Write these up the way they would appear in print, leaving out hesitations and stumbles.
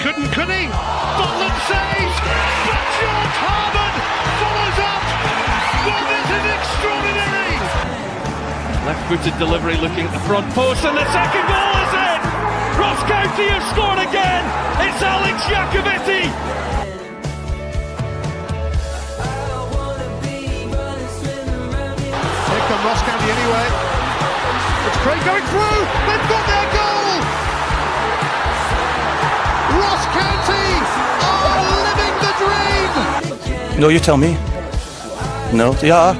couldn't, could he? Butland saves, but George Harman follows up. Well, this is extraordinary. Left-footed delivery looking at the front post, and the second goal is in! Ross County have scored again! It's Alex Iacovitti! Here come Ross County anyway. It's Craig going through. They've got their goal. Ross County are living the dream. No, you tell me. No, they are.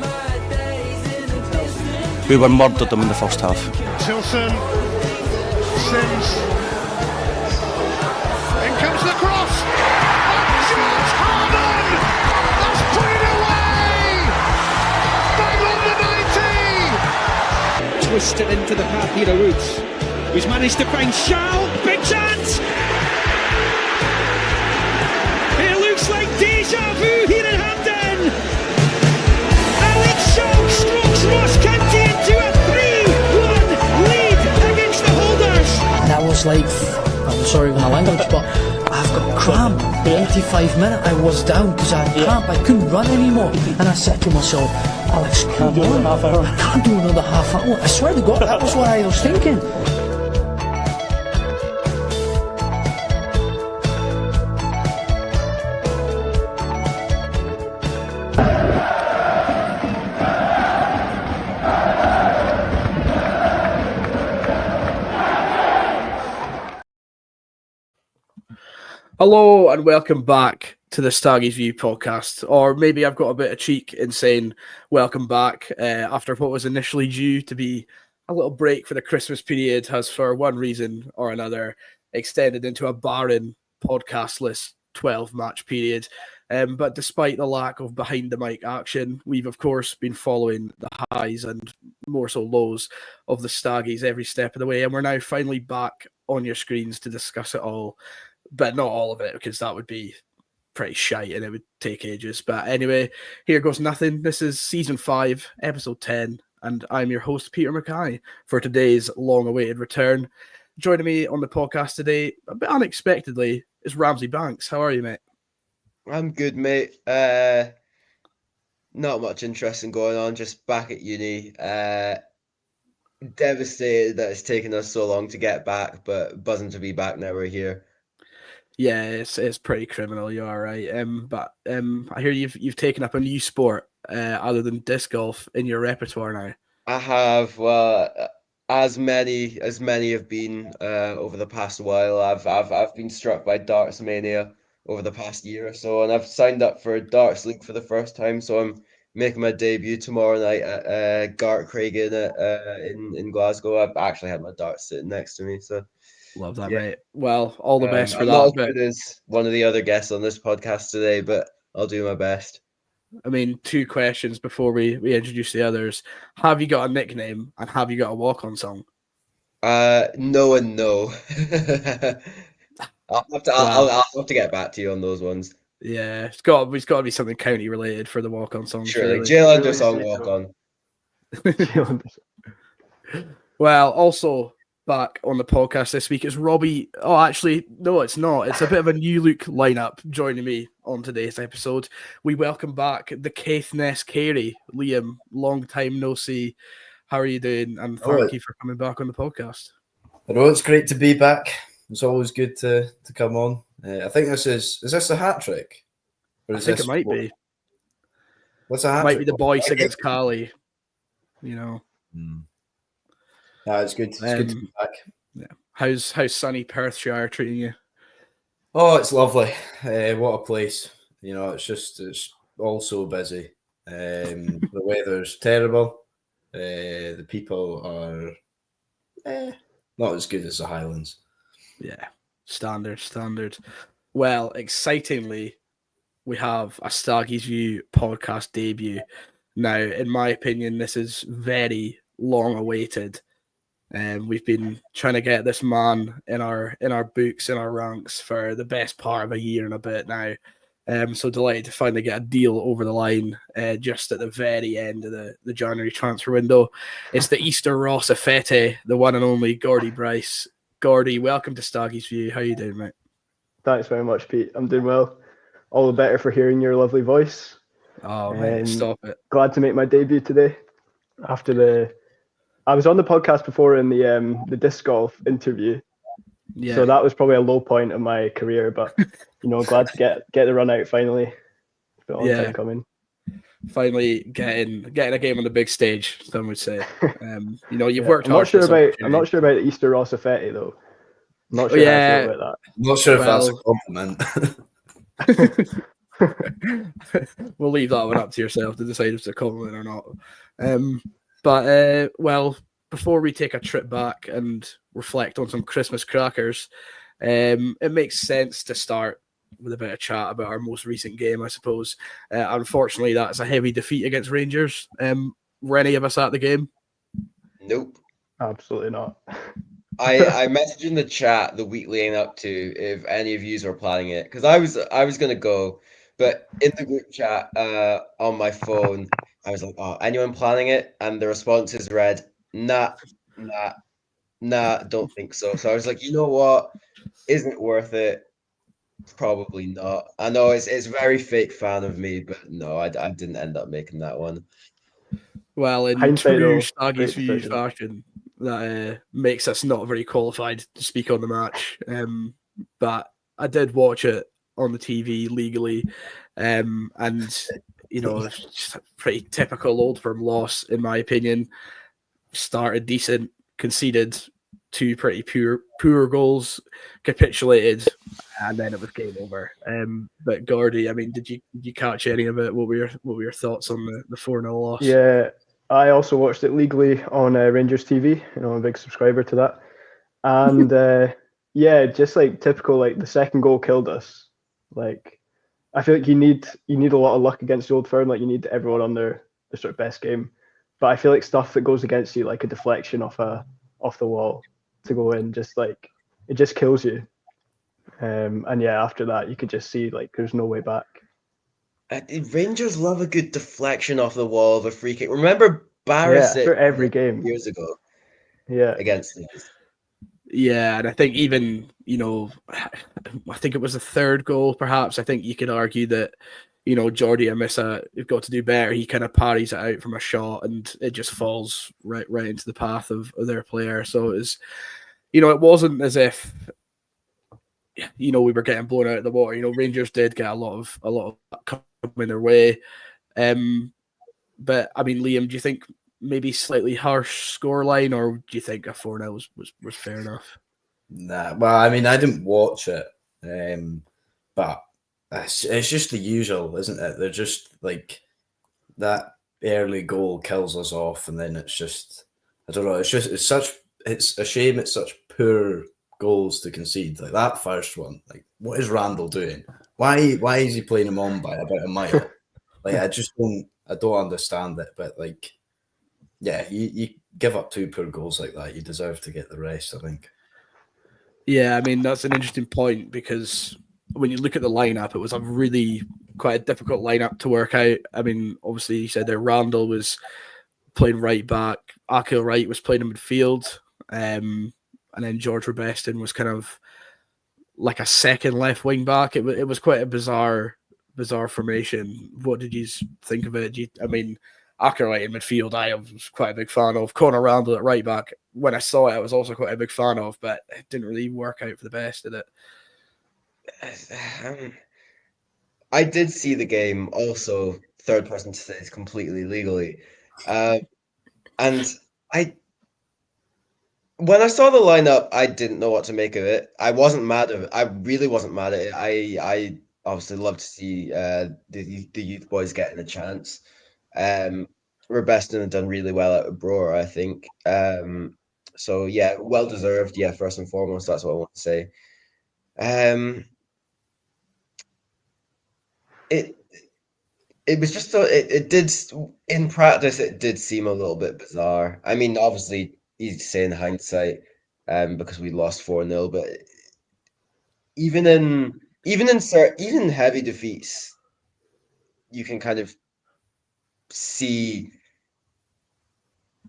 We were murdered them in the first half. Tilson, Sims. In comes the cross. And George Harman has put it away. Bang on the 90. Twisted into the path here, Roots, who's managed to find Shaw. Big chance! It looks like deja vu here in Hampden. Alex Shaw strokes Ross County into a 3-1 lead against the holders. And I was like, I'm sorry for my language, but I've got cramp. 85 minutes I was down because I had cramp. I couldn't run anymore. And I said to myself, Alex, can't do another half hour. I can't do another half hour. I swear to God, that was what I was thinking. Hello and welcome back to the Staggies View podcast, or maybe I've got a bit of cheek in saying welcome back after what was initially due to be a little break for the Christmas period has for one reason or another extended into a barren podcastless 12-match period. But despite the lack of behind the mic action, we've of course been following the highs and more so lows of the Staggies every step of the way, and we're now finally back on your screens to discuss it all. But not all of it, because that would be pretty shite and it would take ages. But anyway, here goes nothing. This is season 5, episode 10, and I'm your host, Peter Mackay, for today's long-awaited return. Joining me on the podcast today, a bit unexpectedly, is Ramsey Banks. How are you, mate? I'm good, mate. Not much interesting going on, just back at uni. Devastated that it's taken us so long to get back, but buzzing to be back now we're here. Yeah, it's pretty criminal. You are right. But I hear you've taken up a new sport other than disc golf in your repertoire now. I have, as many have been over the past while. I've been struck by darts mania over the past year or so, and I've signed up for a darts league for the first time. So I'm making my debut tomorrow night at Gart Craigan in Glasgow. I've actually had my darts sitting next to me, so. Love that, mate. Well, all the best for I'm that. not as good as one of the other guests on this podcast today, but I'll do my best. I mean, 2 questions before we introduce the others. Have you got a nickname and have you got a walk-on song? No and no. I'll have to get back to you on those ones. Yeah, it's got to be something county related for the walk-on song. Surely, Jail Under song walk on. Well, also back on the podcast this week is Robbie. Oh, actually, no, it's not. It's a bit of a new look lineup joining me on today's episode. We welcome back the Caithness Carey. Liam, long time no see. How are you doing? And thank you for coming back on the podcast. I know it's great to be back. It's always good to come on. I think this is this a hat trick? I think it might be. What's a hat might trick? Be the boys against Cali. You know. It's good. It's good to be back. Yeah. How's sunny Perthshire treating you? Oh, it's lovely. What a place. You know, it's all so busy. The weather's terrible. The people are not as good as the Highlands. Yeah, standard. Well, excitingly, we have a Staggies View podcast debut. Now, in my opinion, this is very long awaited. We've been trying to get this man in our books, in our ranks for the best part of a year and a bit now. So delighted to finally get a deal over the line just at the very end of the January transfer window. It's the Easter Ross Effete, the one and only Gordy Bryce. Gordy, welcome to Staggies View. How you doing, mate? Thanks very much, Pete. I'm doing well. All the better for hearing your lovely voice. Oh, mate, stop it. Glad to make my debut today. I was on the podcast before in the disc golf interview, Yeah. so that was probably a low point of my career. But glad to get the run out finally. It's been a long time coming. Finally getting a game on the big stage, some would say. You've worked hard. I'm not sure about the Easter Rossifetti though. I'm not sure how I feel about that. I'm not sure if that's a compliment. We'll leave that one up to yourself to decide if it's a compliment or not. Well, before we take a trip back and reflect on some Christmas crackers, it makes sense to start with a bit of chat about our most recent game, I suppose. Unfortunately, that's a heavy defeat against Rangers. Were any of us at the game? Nope. Absolutely not. I messaged in the chat the week leading up to if any of yous were planning it, because I was gonna go, but in the group chat on my phone, I was like, "Oh, anyone planning it?" And the responses read, "Nah, don't think so." So I was like, you know what? Isn't it worth it? Probably not. I know it's very fake fan of me, but no, I didn't end up making that one. Well, in hindsight, true though, Staggies view fashion, that makes us not very qualified to speak on the match. But I did watch it on the TV legally, and it's just a pretty typical Old Firm loss, in my opinion. Started decent, conceded two pretty poor goals, capitulated, and then it was game over. But Gordy, I mean, did you catch any of it? What were your thoughts on the 4-0 loss? Yeah, I also watched it legally on Rangers TV. I'm a big subscriber to that. And just like typical, like the second goal killed us. Like I feel like you need a lot of luck against the Old Firm. Like you need everyone on their sort of best game. But I feel like stuff that goes against you, like a deflection off the wall to go in, just like it just kills you. And after that you could just see like there's no way back. Rangers love a good deflection off the wall of a free kick. Remember Barisic for every game years ago? Yeah, against these. Yeah, and I think even I think it was the third goal. Perhaps I think you could argue that Jordi Amissa got to do better. He kind of parries it out from a shot, and it just falls right into the path of their player. So it was, it wasn't as if we were getting blown out of the water. Rangers did get a lot of coming their way. But I mean, Liam, do you think maybe slightly harsh scoreline, or do you think a 4-0 was fair enough? Nah, well, I mean, I didn't watch it, but it's just the usual, isn't it? They're just like that early goal kills us off, and then it's just, I don't know. It's a shame it's such poor goals to concede. Like that first one, like what is Randall doing? Why is he playing him on by about a mile? Like I don't understand it. But like, yeah, you give up two poor goals like that, you deserve to get the rest, I think. Yeah, I mean that's an interesting point because when you look at the lineup, it was a really quite a difficult lineup to work out. I mean, obviously you said that Randall was playing right back, Akil Wright was playing in midfield, and then George Robeston was kind of like a second left wing back. It was quite a bizarre formation. What did you think of it? I mean, Akil Wright in midfield, I was quite a big fan of. Conor Randall at right back, when I saw it, I was also quite a big fan of, but it didn't really work out for the best, did it? I did see the game, also third person to say it's completely legally. And when I saw the lineup, I didn't know what to make of it. I wasn't mad at it. I really wasn't mad at it. I obviously love to see the youth boys getting a chance. Robeston had done really well out of Brewer, I think. So yeah, well deserved. Yeah, first and foremost, that's what I want to say. It was just it did in practice it did seem a little bit bizarre. I mean, obviously easy to say in hindsight, because we lost 4-0, but even in heavy defeats, you can kind of see.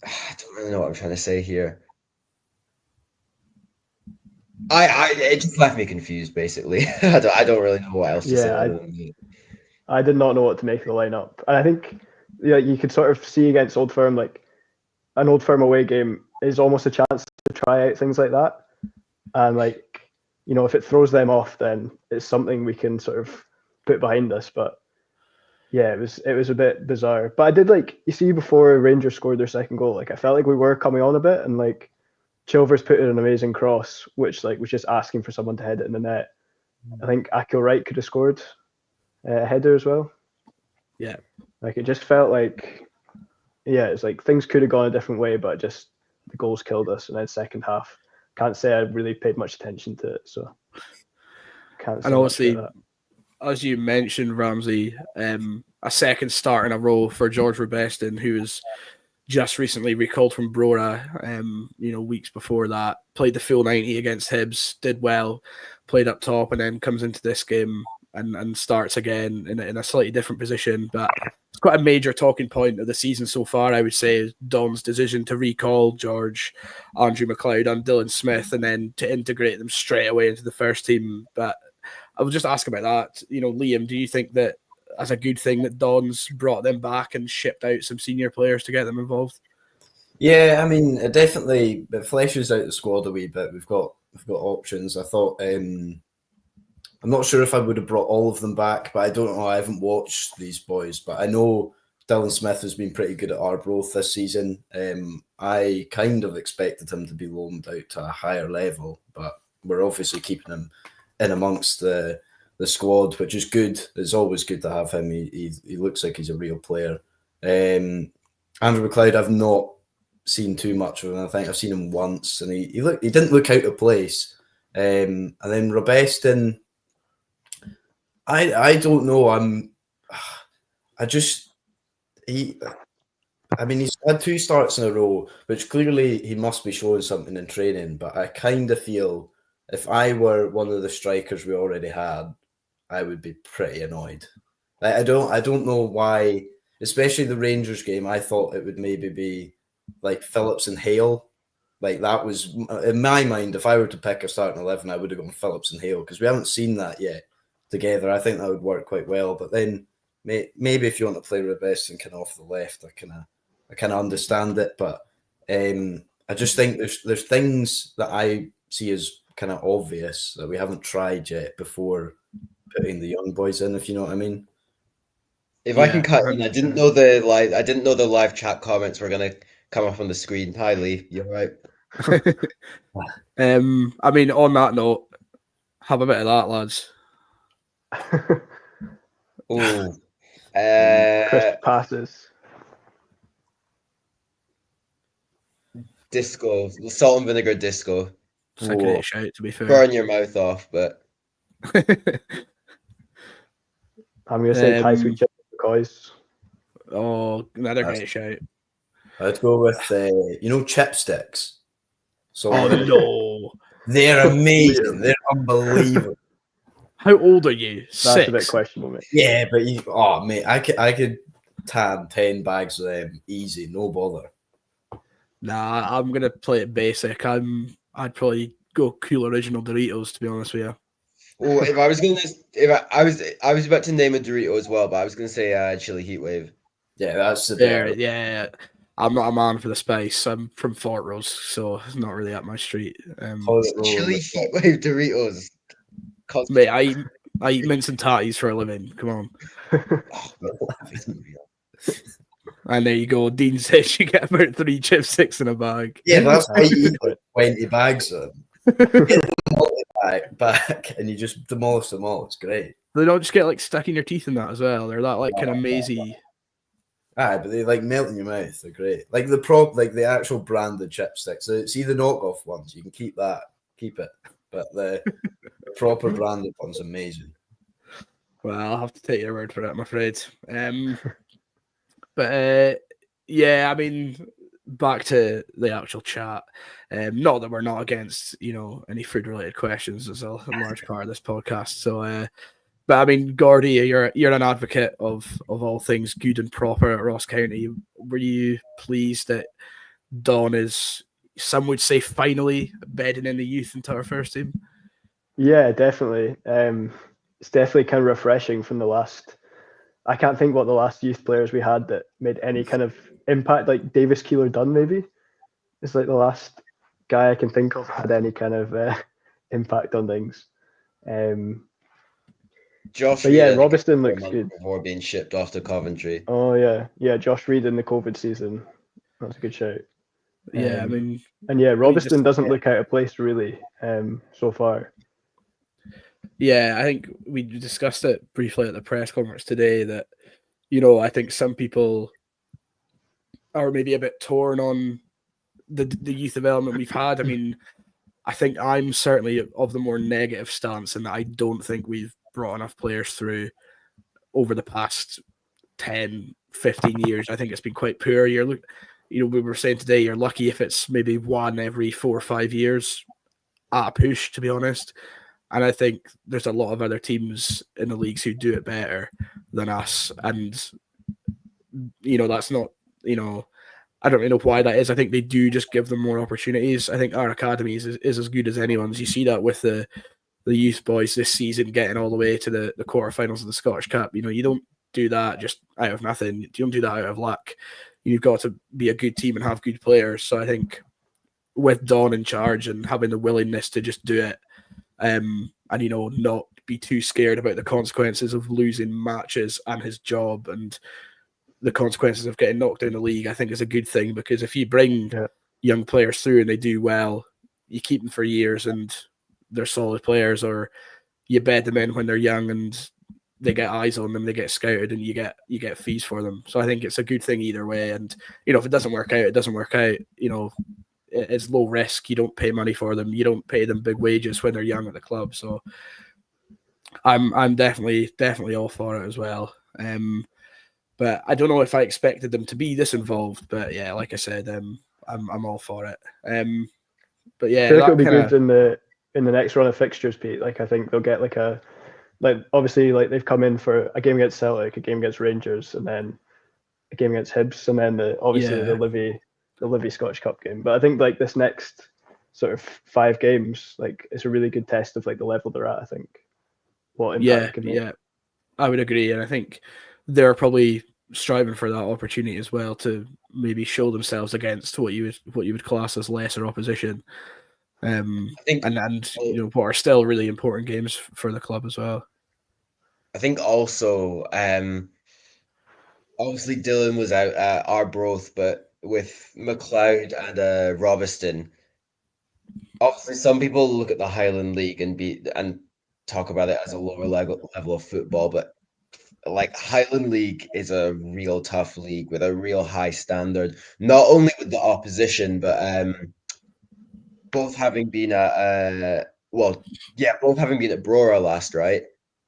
I don't really know what I'm trying to say here. It just left me confused, basically. I don't really know what else to say. Yeah, Other than that. I did not know what to make of the lineup, and I think you could sort of see against Old Firm, like an Old Firm away game is almost a chance to try out things like that, and if it throws them off, then it's something we can sort of put behind us. But yeah, it was a bit bizarre. But I did you see before Rangers scored their second goal, I felt like we were coming on a bit, and Chilvers put in an amazing cross, which was just asking for someone to head it in the net. I think Akil Wright could have scored a header as well. Yeah. It just felt it's things could have gone a different way, but just the goals killed us. And then second half, can't say I really paid much attention to it, so can't say And much obviously, about that. as you mentioned, Ramsey, a second start in a row for George Rubeston, who was just recently recalled from Brora, weeks before that, played the full 90 against Hibs, did well, played up top, and then comes into this game and starts again in a slightly different position. But it's quite a major talking point of the season so far, I would say, is Don's decision to recall George, Andrew McLeod, and Dylan Smith, and then to integrate them straight away into the first team. But I will just ask about that. Liam, do you think that as a good thing that Don's brought them back and shipped out some senior players to get them involved? Yeah, I mean, it fleshes out the squad a wee bit. We've got options. I thought I'm not sure if I would have brought all of them back, but I don't know. I haven't watched these boys, but I know Dylan Smith has been pretty good at Arbroath this season. I kind of expected him to be loaned out to a higher level, but we're obviously keeping him in amongst the squad, which is good. It's always good to have him. He looks like he's a real player. Andrew McLeod, I've not seen too much of him. I think I've seen him once, and he didn't look out of place. And then Robeston, I don't know. He's had 2 starts in a row, which clearly he must be showing something in training. But I kind of feel if I were one of the strikers we already had, I would be pretty annoyed. I don't know why, especially the Rangers game. I thought it would maybe be like Phillips and Hale. That was in my mind. If I were to pick a starting 11, I would have gone Phillips and Hale because we haven't seen that yet together. I think that would work quite well. But then maybe if you want to play Rubeston kind of off the left, I kind of understand it. But I just think there's things that I see as kind of obvious that we haven't tried yet before putting the young boys in, if you know what I mean. If I can cut in, I didn't know the live chat comments were gonna come up on the screen. Hi Lee, you're right. On that note, have a bit of that, lads. Oh, Crisp passes. Disco, salt and vinegar disco. It's a great shout, to be fair. Burn your mouth off, but I'm going to say Thai sweet chili because. Oh, another great shout. I'd go with chipsticks. So no, they're amazing. They're unbelievable. How old are you? That's 6? a bit questionable, mate. Yeah, but mate, I could tan 10 bags of them easy, no bother. Nah, I'm gonna play it basic. I'd probably go cool original Doritos, to be honest with you. Oh, if I was about to name a Dorito as well, but I was gonna say chili heat wave. Yeah, that's the yeah. I'm not a man for the spice. I'm from Fort Rose, so it's not really up my street. Chili heat wave Doritos. Mate, I eat mince and tatties for a living. Come on. And there you go. Dean says you get about 3 chipsticks in a bag. Yeah, that's why you eat 20 bags of them. Get them back and you just demolish them all. It's great. They don't just get stuck in your teeth in that as well. They're that kind of mazy. But they melt in your mouth. They're great. The actual branded chipsticks. See the knockoff ones. You can keep it. But the proper branded one's amazing. Well, I'll have to take your word for it, I'm afraid. But yeah, back to the actual chat. Not that we're not against, any food-related questions. It's a large part of this podcast. So, but Gordy, you're an advocate of all things good and proper at Ross County. Were you pleased that Don is some would say finally bedding in the youth into our first team. Yeah, definitely. It's definitely kind of refreshing from the last. I can't think what the last youth players we had that made any kind of impact. Like Davis Keeler Dunn, maybe is like the last guy I can think of had any kind of impact on things. Josh But Reed, yeah, I think, Robeston 4 looks months good. before being shipped off to Coventry. Oh yeah, Josh Reed in the COVID season. That's a good shout. Yeah, and yeah, Robeston doesn't yeah. look out of place really so far. Yeah, I think we discussed it briefly at the press conference today that, I think some people are maybe a bit torn on the youth development we've had. I mean, I think I'm certainly of the more negative stance in that I don't think we've brought enough players through over the past 10, 15 years. I think it's been quite poor. We were saying today, you're lucky if it's maybe one every 4 or 5 years at a push, to be honest. And I think there's a lot of other teams in the leagues who do it better than us. And, that's not, I don't really know why that is. I think they do just give them more opportunities. I think our academy is as good as anyone's. You see that with the youth boys this season getting all the way to the quarterfinals of the Scottish Cup. You don't do that just out of nothing. You don't do that out of luck. You've got to be a good team and have good players. So I think with Don in charge and having the willingness to just do it, and not be too scared about the consequences of losing matches and his job and the consequences of getting knocked down the league, I think is a good thing, because if you bring young players through and they do well, you keep them for years and they're solid players, or you bed them in when they're young and they get eyes on them, they get scouted, and you get fees for them. So I think it's a good thing either way. And if it doesn't work out, it doesn't work out. It's low risk. You don't pay money for them. You don't pay them big wages when they're young at the club. So I'm definitely all for it as well. But I don't know if I expected them to be this involved. But yeah, like I said, I'm all for it. But yeah, I feel like it'll be good in the next run of fixtures, Pete. Like I think they'll get obviously they've come in for a game against Celtic, a game against Rangers, and then a game against Hibs, and then the Livy Scottish Cup game. But I think this next sort of 5 games, it's a really good test of the level they're at. I think what impact they can make. Yeah, I would agree, and I think they're probably striving for that opportunity as well to maybe show themselves against what you would class as lesser opposition. I think, and what are still really important games for the club as well. I think also, obviously Dylan was out at Arbroath, but with McLeod and Robeston, obviously some people look at the Highland League and talk about it as a lower level of football, but Highland League is a real tough league with a real high standard, not only with the opposition, but both having been at Brora last, right?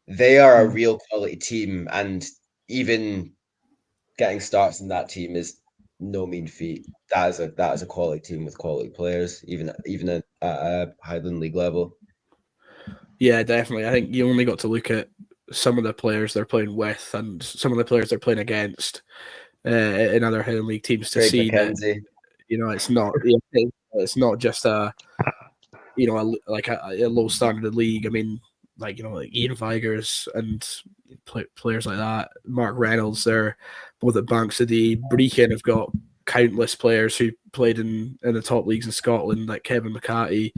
They are a real quality team, and even getting starts in that team is no mean feat. That is a quality team with quality players, even at a Highland League level. Yeah, definitely. I think you only got to look at some of the players they're playing with and some of the players they're playing against in other Highland League teams to Craig see McKenzie. that it's not just a low standard league. I mean, Ian Vigers and players like that, Mark Reynolds, they're both at Bank City. Brechin have got countless players who played in the top leagues in Scotland, like Kevin McCarthy.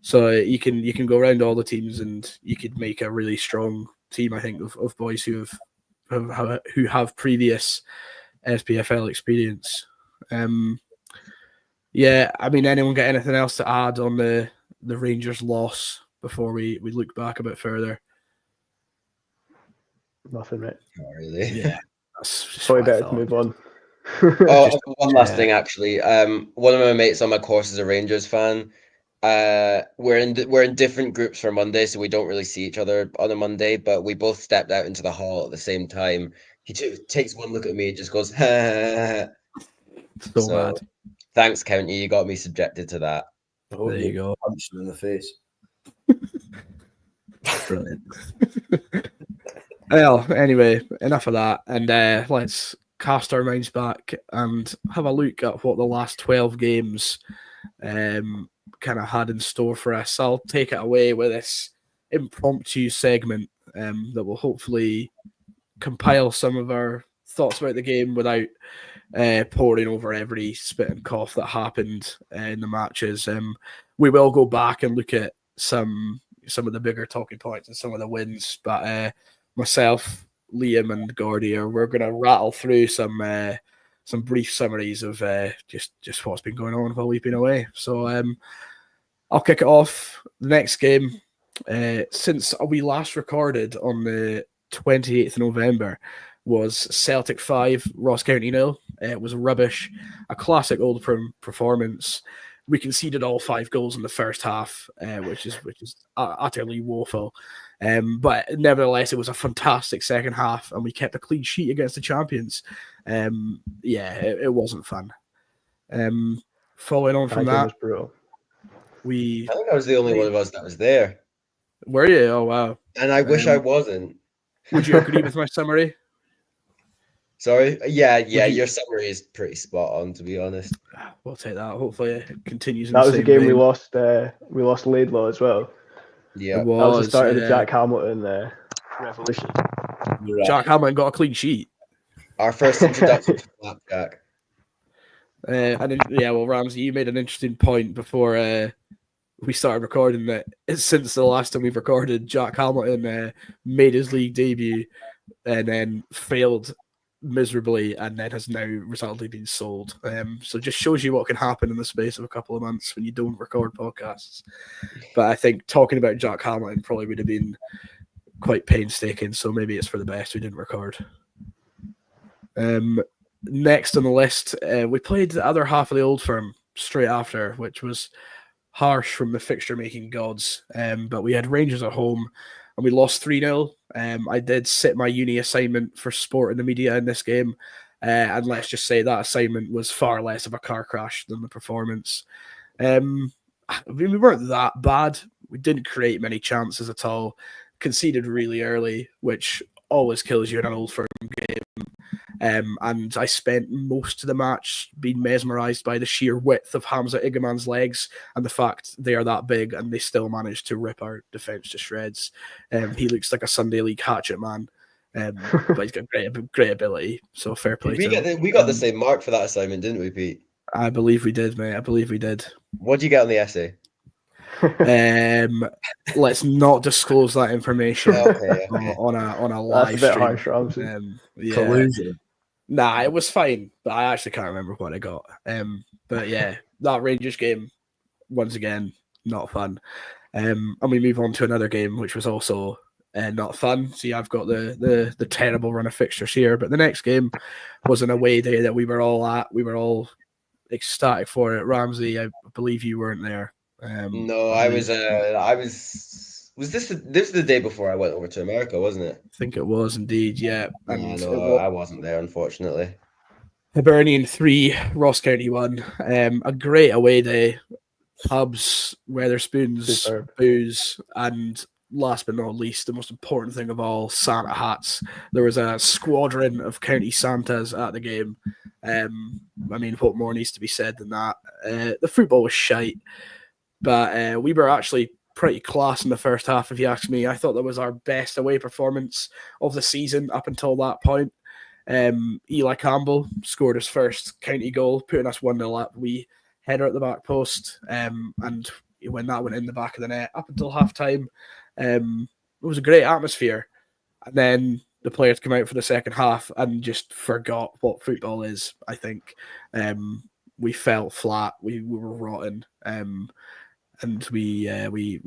So you can go around all the teams and you could make a really strong team, I think, of boys who have previous SPFL experience. Yeah, I mean, anyone got anything else to add on the Rangers loss before we look back a bit further? Nothing, right? Not really. Yeah, that's probably better to move on. One last thing, actually. One of my mates on my course is a Rangers fan. We're in different groups for Monday, so we don't really see each other on a Monday. But we both stepped out into the hall at the same time. He takes one look at me and just goes, so bad. Thanks, County. You got me subjected to that. There you go. Punch him in the face. Brilliant. Well, anyway, enough of that, and let's cast our minds back and have a look at what the last 12 games kind of had in store for us. I'll take it away with this impromptu segment that will hopefully compile some of our thoughts about the game without pouring over every spit and cough that happened in the matches. We will go back and look at some of the bigger talking points and some of the wins, but myself, Liam, and Gordy we're going to rattle through some brief summaries of just what's been going on while we've been away. So I'll kick it off. The next game, since we last recorded on the 28th of November, was Celtic 5, Ross County 0. It was rubbish, a classic Old Firm performance. We conceded all 5 goals in the first half, which is utterly woeful. But nevertheless, it was a fantastic second half, and we kept a clean sheet against the champions. It wasn't fun. Following on from that, was brutal. I think I was the only one of us that was there. Were you? Oh wow! And I wish I wasn't. Would you agree with my summary? Sorry? Yeah, your summary is pretty spot on, to be honest. We'll take that. Hopefully it continues. That was the game we lost. We lost Laidlaw as well. Yeah, that was the start of the Jack Hamilton revolution. Right. Jack Hamilton got a clean sheet. Our first introduction to Flapjack. Ramsey, you made an interesting point before we started recording that since the last time we've recorded, Jack Hamilton made his league debut and then failed miserably and then has now resultantly been sold. So just shows you what can happen in the space of a couple of months when you don't record podcasts. But I think talking about Jack Hamilton probably would have been quite painstaking, so maybe it's for the best we didn't record. Next on the list, we played the other half of the Old Firm straight after, which was harsh from the fixture-making gods. But we had Rangers at home, and we lost 3-0. I did sit my uni assignment for sport and the media in this game, and let's just say that assignment was far less of a car crash than the performance. We weren't that bad. We didn't create many chances at all. Conceded really early, which always kills you in an Old Firm game. And I spent most of the match being mesmerised by the sheer width of Hamza Igaman's legs and the fact they are that big and they still managed to rip our defence to shreds. He looks like a Sunday League hatchet man, but he's got great ability, so fair play to him. We got the same mark for that assignment, didn't we, Pete? I believe we did, mate. I believe we did. What did you get on the essay? Let's not disclose that information okay. on a live stream. That's a bit harsh, Collusion. Nah, it was fine, but I actually can't remember what I got. But yeah, that Rangers game, once again, not fun. And we move on to another game, which was also not fun. See, I've got the terrible run of fixtures here, but the next game was an away day that we were all at. We were all ecstatic for it. Ramsey, I believe you weren't there. No, I was. Was this the day before I went over to America, wasn't it? I think it was indeed, yeah. And no, I wasn't there, unfortunately. Hibernian 3, Ross County 1. A great away day. Pubs, Weatherspoons, booze, and last but not least, the most important thing of all, Santa hats. There was a squadron of County Santas at the game. What more needs to be said than that? The football was shite, but we were actually pretty class in the first half, if you ask me. I thought that was our best away performance of the season up until that point. Eli Campbell scored his first county goal, putting us 1-0 up. We header at the back post, and when that went in the back of the net, up until half time, it was a great atmosphere. And then the players come out for the second half and just forgot what football is, I think. We fell flat. We were rotten. And we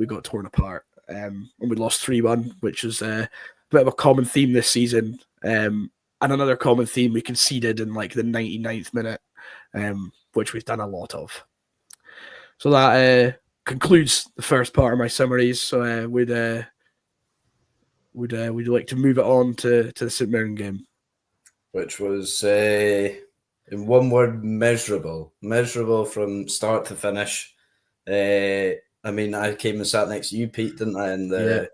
got torn apart, and we lost 3-1, which is a bit of a common theme this season. And another common theme, we conceded in like the 99th minute, which we've done a lot of. So that concludes the first part of my summaries. So we'd like to move it on to the St Mirren game, which was in one word, miserable from start to finish. I came and sat next to you, Pete, didn't I? In the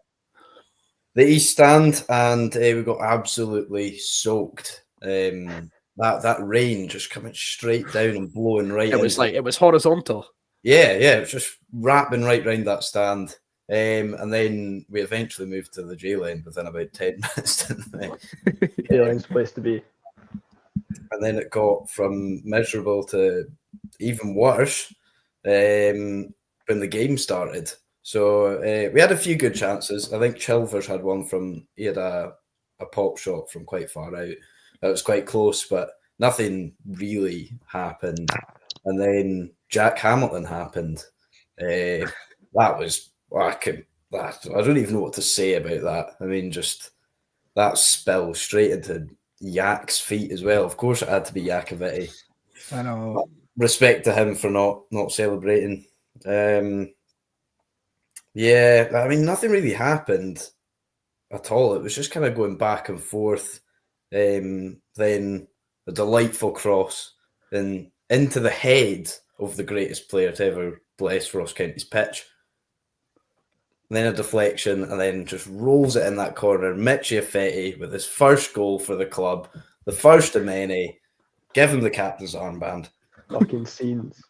East Stand, and we got absolutely soaked. That rain just coming straight down and blowing right. It was horizontal. Yeah, it was just wrapping right round that stand. And then we eventually moved to the J lane within about 10 minutes, didn't we? Alien's place to be. And then it got from miserable to even worse when the game started. So we had a few good chances. I think Chilvers had one he had a pop shot from quite far out. That was quite close, but nothing really happened. And then Jack Hamilton happened. That was, I don't even know what to say about that. I mean, just that spill straight into Yak's feet as well. Of course, it had to be Yakovitti. I know. Respect to him for not celebrating. Yeah, I mean, nothing really happened at all. It was just kind of going back and forth. Then a delightful cross, then into the head of the greatest player to ever bless Ross County's pitch. And then a deflection, and then just rolls it in that corner. Michi Affetti with his first goal for the club, the first of many. Give him the captain's armband. Fucking scenes.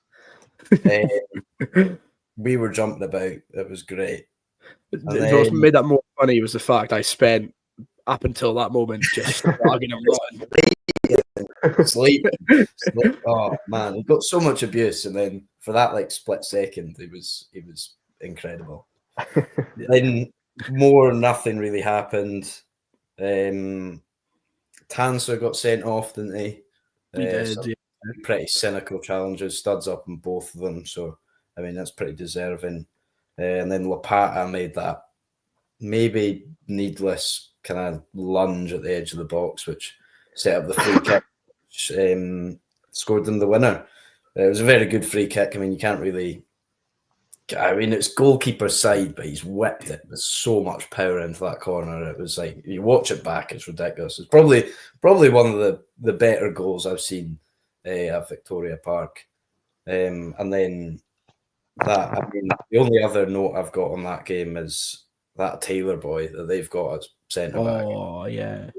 We were jumping about. It was great. What made that more funny was the fact I spent up until that moment just slagging him rotten. Sleeping. Oh man, he got so much abuse, and then for that split second, he was incredible. Then nothing really happened. Tanser got sent off, didn't he? He did. Pretty cynical challenges, studs up on both of them. So I mean, that's pretty deserving. And then Lapata made that maybe needless kind of lunge at the edge of the box, which set up the free kick, which scored them the winner. It was a very good free kick. I mean, you can't really. I mean, it's goalkeeper's side, but he's whipped it with so much power into that corner. It was like, you watch it back, it's ridiculous. It's probably one of the better goals I've seen at Victoria Park. And then that, I mean, the only other note I've got on that game is that Taylor boy that they've got as centre back. Oh yeah,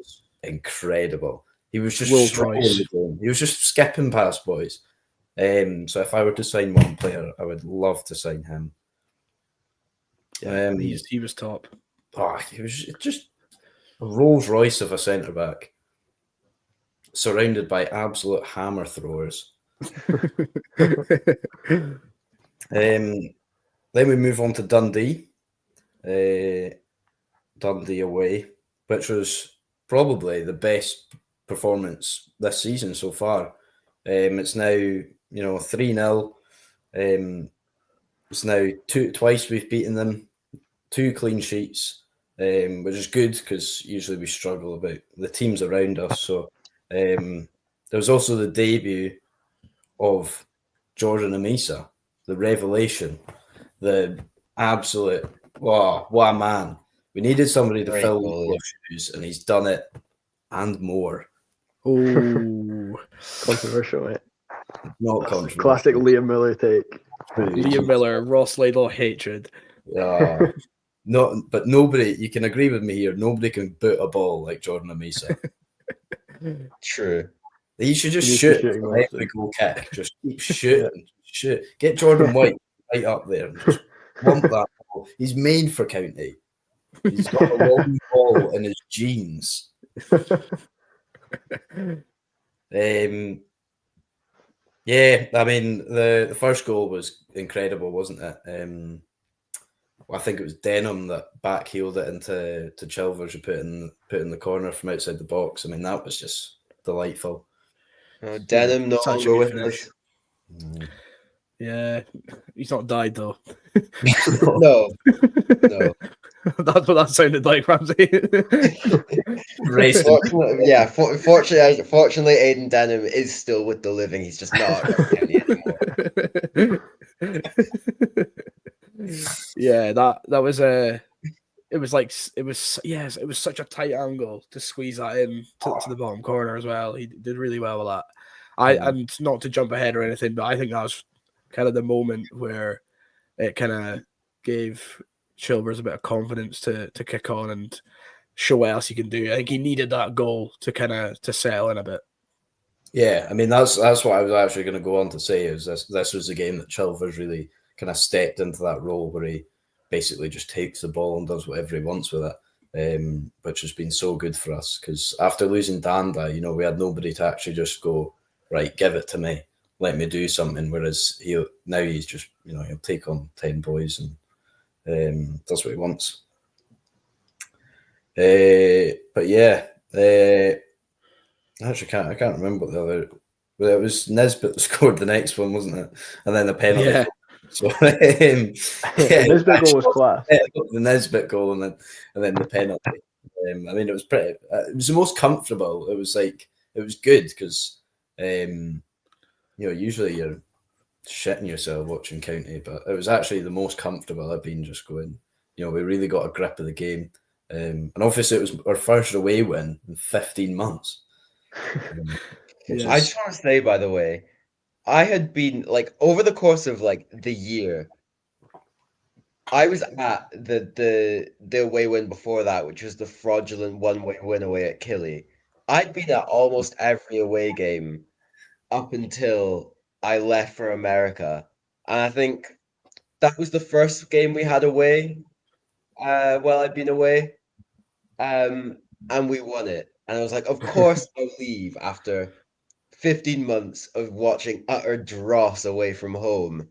incredible. He was just he was just skipping past boys. So if I were to sign one player, I would love to sign him. He was top. Oh, he was just a Rolls Royce of a centre back, surrounded by absolute hammer throwers. Then we move on to Dundee. Dundee away, which was probably the best performance this season so far. It's now 3-0. It's now twice we've beaten them, 2 clean sheets, which is good because usually we struggle about the teams around us. So there was also the debut of Jordan Amisa, the revelation, the absolute, wow, what a man. We needed somebody to fill those shoes, and he's done it and more. Oh, controversial, mate. Not controversial. Classic Liam Miller take. Liam Miller, Ross Laidlaw hatred. But nobody, you can agree with me here, nobody can boot a ball like Jordan Amisa. True. He should just shoot every goal kick. Just keep shooting. Shoot. Get Jordan White right up there. And just lump that ball. He's made for County. He's got a long ball in his jeans. Yeah, I mean the first goal was incredible, wasn't it? I think it was Denham that backheeled it into Chilvers, who put in the corner from outside the box. I mean, that was just delightful. Denham no longer with us. Yeah, he's not died though. No. That's what that sounded like, Ramsey. Fortunately, Aidan Denham is still with the living. He's just not anymore. Yeah, that was it was such a tight angle to squeeze that in to the bottom corner as well. He did really well with that. And not to jump ahead or anything, but I think that was kind of the moment where it kind of gave Chilvers a bit of confidence to kick on and show what else he can do. I think he needed that goal to settle in a bit. Yeah, I mean that's what I was actually going to go on to say. Is this was the game that Chilvers really kind of stepped into that role where he basically just takes the ball and does whatever he wants with it, which has been so good for us. Because after losing Danda, we had nobody to actually just go, right, give it to me, let me do something. Whereas he's just he'll take on 10 boys and does what he wants. But yeah. I can't remember what the other. Well, it was Nesbitt that scored the next one, wasn't it? And then the penalty. Yeah. So The Nisbet goal was class. The Nesbitt goal and then the penalty. I mean, it was pretty. It was the most comfortable. It was good because usually you're shitting yourself watching County, but it was actually the most comfortable I've been just going. We really got a grip of the game, and obviously it was our first away win in 15 months. I just want to say, by the way, I had been over the course of the year, I was at the away win before that, which was the fraudulent one-way win away at Killy. I'd been at almost every away game up until I left for America, and I think that was the first game we had away. While I'd been away, and we won it. And I was like, of course I'll leave after 15 months of watching utter dross away from home.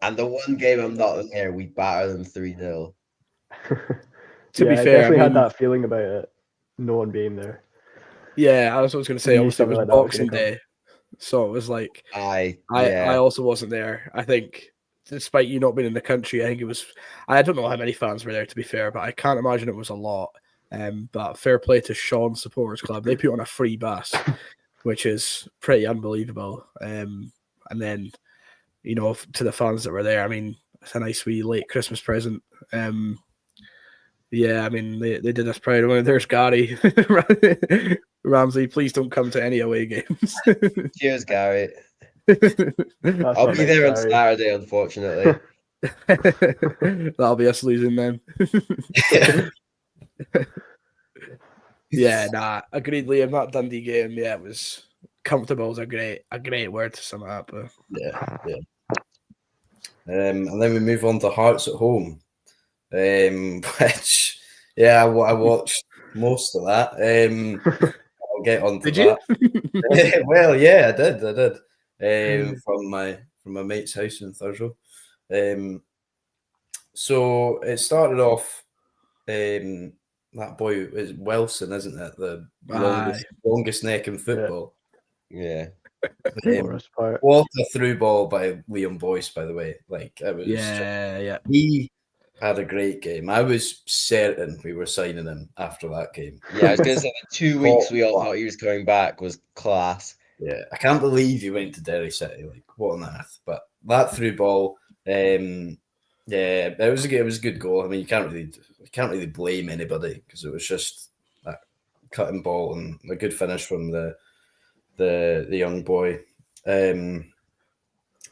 And the one game I'm not there, we batter them 3-0. To be I fair, definitely had that feeling about it, no one being there. Yeah, I was going to say, obviously it was like that was Boxing gonna come. Day, so it was like I also wasn't there. I think, despite you not being in the country, I think it was. I don't know how many fans were there, to be fair, but I can't imagine it was a lot. But fair play to Sean's Supporters Club. They put on a free bus, which is pretty unbelievable. And then, to the fans that were there, I mean, it's a nice wee late Christmas present. Yeah, I mean, they did us proud. Well, there's Gary. Ramsey, please don't come to any away games. Cheers, Gary. That's I'll not be nice, there on Gary. Saturday, unfortunately. That'll be us losing then. Yeah, nah, agreed, Liam. That Dundee game, yeah, it was comfortable. Is a great word to sum it up. Yeah. And then we move on to Hearts at home, which I watched most of that. I'll get on to that. Well, yeah, I did. From my mate's house in Thurso. So it started off. That boy is Wilson, isn't it? The longest neck in football. Yeah. What a through ball by Liam Boyce, by the way. It was he had a great game. I was certain we were signing him after that game. Yeah, I was going to say the 2 weeks we all thought he was coming back was class. Yeah, I can't believe he went to Derry City. What on earth? But that through ball, it was a good goal. I mean, you can't really blame anybody because it was just that cutting ball and a good finish from the young boy. And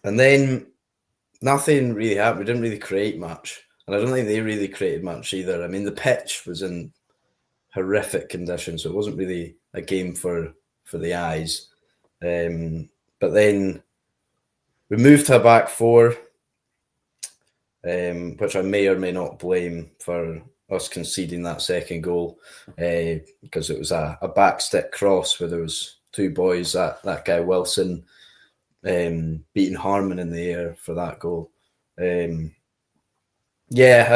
then nothing really happened. We didn't really create much, and I don't think they really created much either. I mean, the pitch was in horrific condition, so it wasn't really a game for the eyes. But then we moved to a back four, which I may or may not blame for us conceding that second goal, because it was a back stick cross where there was two boys, that guy Wilson beating Harmon in the air for that goal. I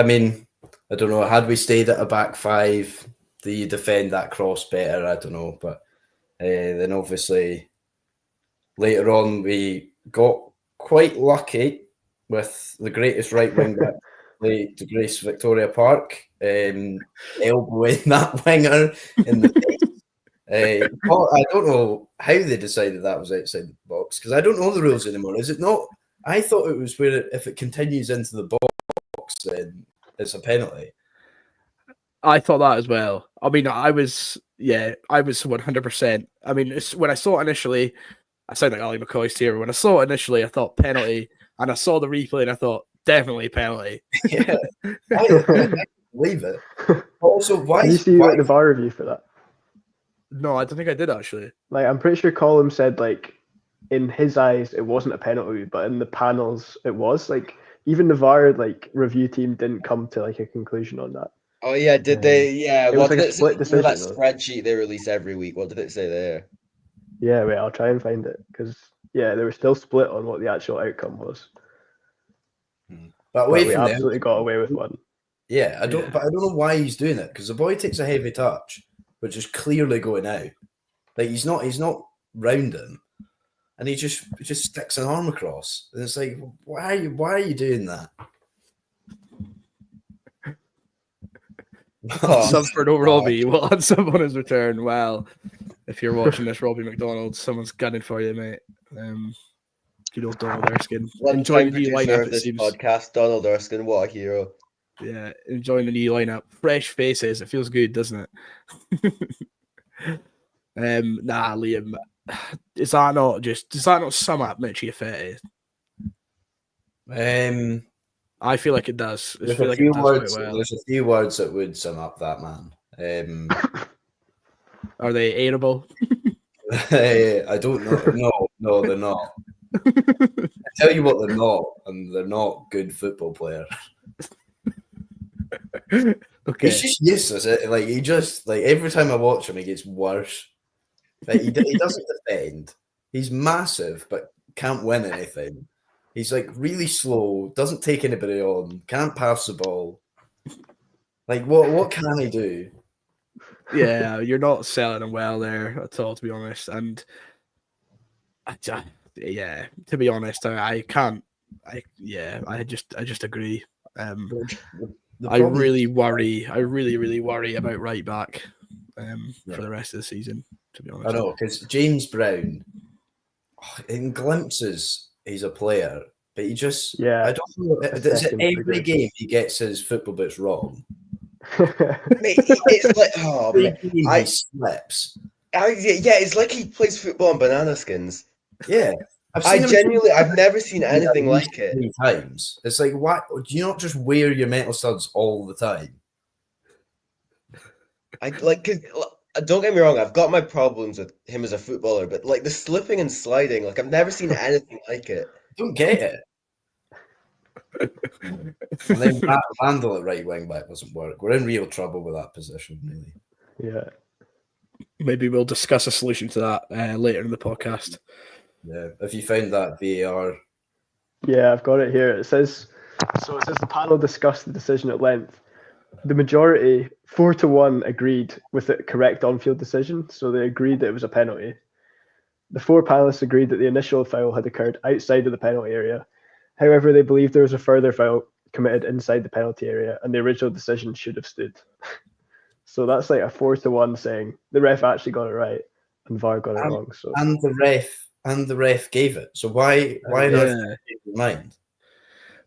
mean, I don't know, had we stayed at a back five, do you defend that cross better? I don't know, but then obviously later on we got quite lucky with the greatest right wing back to grace Victoria Park, elbowing that winger in the face. I don't know how they decided that was outside the box, because I don't know the rules anymore. Is it not? I thought it was where if it continues into the box, then it's a penalty. I thought that as well. I mean, I was 100%. I mean, when I saw it initially, I sound like Ali McCoy's here. When I saw it initially, I thought penalty, and I saw the replay and I thought definitely penalty. Yeah, I believe it. Also, why? Did you see the VAR review for that? No, I don't think I did actually. Like, I'm pretty sure Colm said, like, in his eyes, it wasn't a penalty, but in the panels, it was. Like, even the VAR, like, review team didn't come to, like, a conclusion on that. Oh yeah, did they? Yeah, It what was like did a it say? split You know that decision, though. spreadsheet they release every week. What did it say there? Yeah, wait, I'll try and find it. Because, yeah, they were still split on what the actual outcome was. But But away we from absolutely them, got away with one. yeah, I don't. Yeah. But I don't know why he's doing it because the boy takes a heavy touch, which is clearly going out. Like he's not round him, and he just sticks an arm across. And it's like, why are you doing that? Sub for no Robbie. We'll add sub on his return. Well, if you're watching this, Robbie McDonald, someone's gunning for you, mate. Good old Donald Erskine. Enjoying the new producer lineup, of it this seems. podcast, Donald Erskine. What a hero! Yeah, enjoying the new lineup. Fresh faces. It feels good, doesn't it? Nah, Liam. Does that not sum up Mitchie Affetti? I feel like it does. I There's feel a like few it does words. quite well. There's a few words that would sum up that man. Are they airable? I don't know. No, they're not. I tell you what, they're not, and they're not good football players. Okay. He's just useless. Like he just like every time I watch him, he gets worse. Like he doesn't defend. He's massive, but can't win anything. He's like really slow. Doesn't take anybody on. Can't pass the ball. Like what can he do? Yeah, you're not selling him well there at all, to be honest. And yeah, to be honest, I can't. I just agree. The I problem- really worry about right back for the rest of the season. To be honest, I know because James Brown, in glimpses, he's a player, but he just I don't know. Is it every game he gets his football bits wrong? Mate, it's like man, he slips. Yeah, it's like he plays football on banana skins. Yeah. I've never seen anything like it. 3 times. It's like, why do you not just wear your metal studs all the time? Cause don't get me wrong, I've got my problems with him as a footballer, but like the slipping and sliding, like I've never seen anything like it. Don't get it. And then Randall at right wing back doesn't work. We're in real trouble with that position, really. Yeah. Maybe we'll discuss a solution to that later in the podcast. Yeah. Have you found that VAR? Yeah, I've got it here. It says the panel discussed the decision at length. The majority, 4-1, agreed with the correct on-field decision, so they agreed that it was a penalty. The 4 panelists agreed that the initial foul had occurred outside of the penalty area. However, they believed there was a further foul committed inside the penalty area, and the original decision should have stood. So that's like a 4-1 saying the ref actually got it right and VAR got it wrong. So and the ref gave it. So why not change your mind?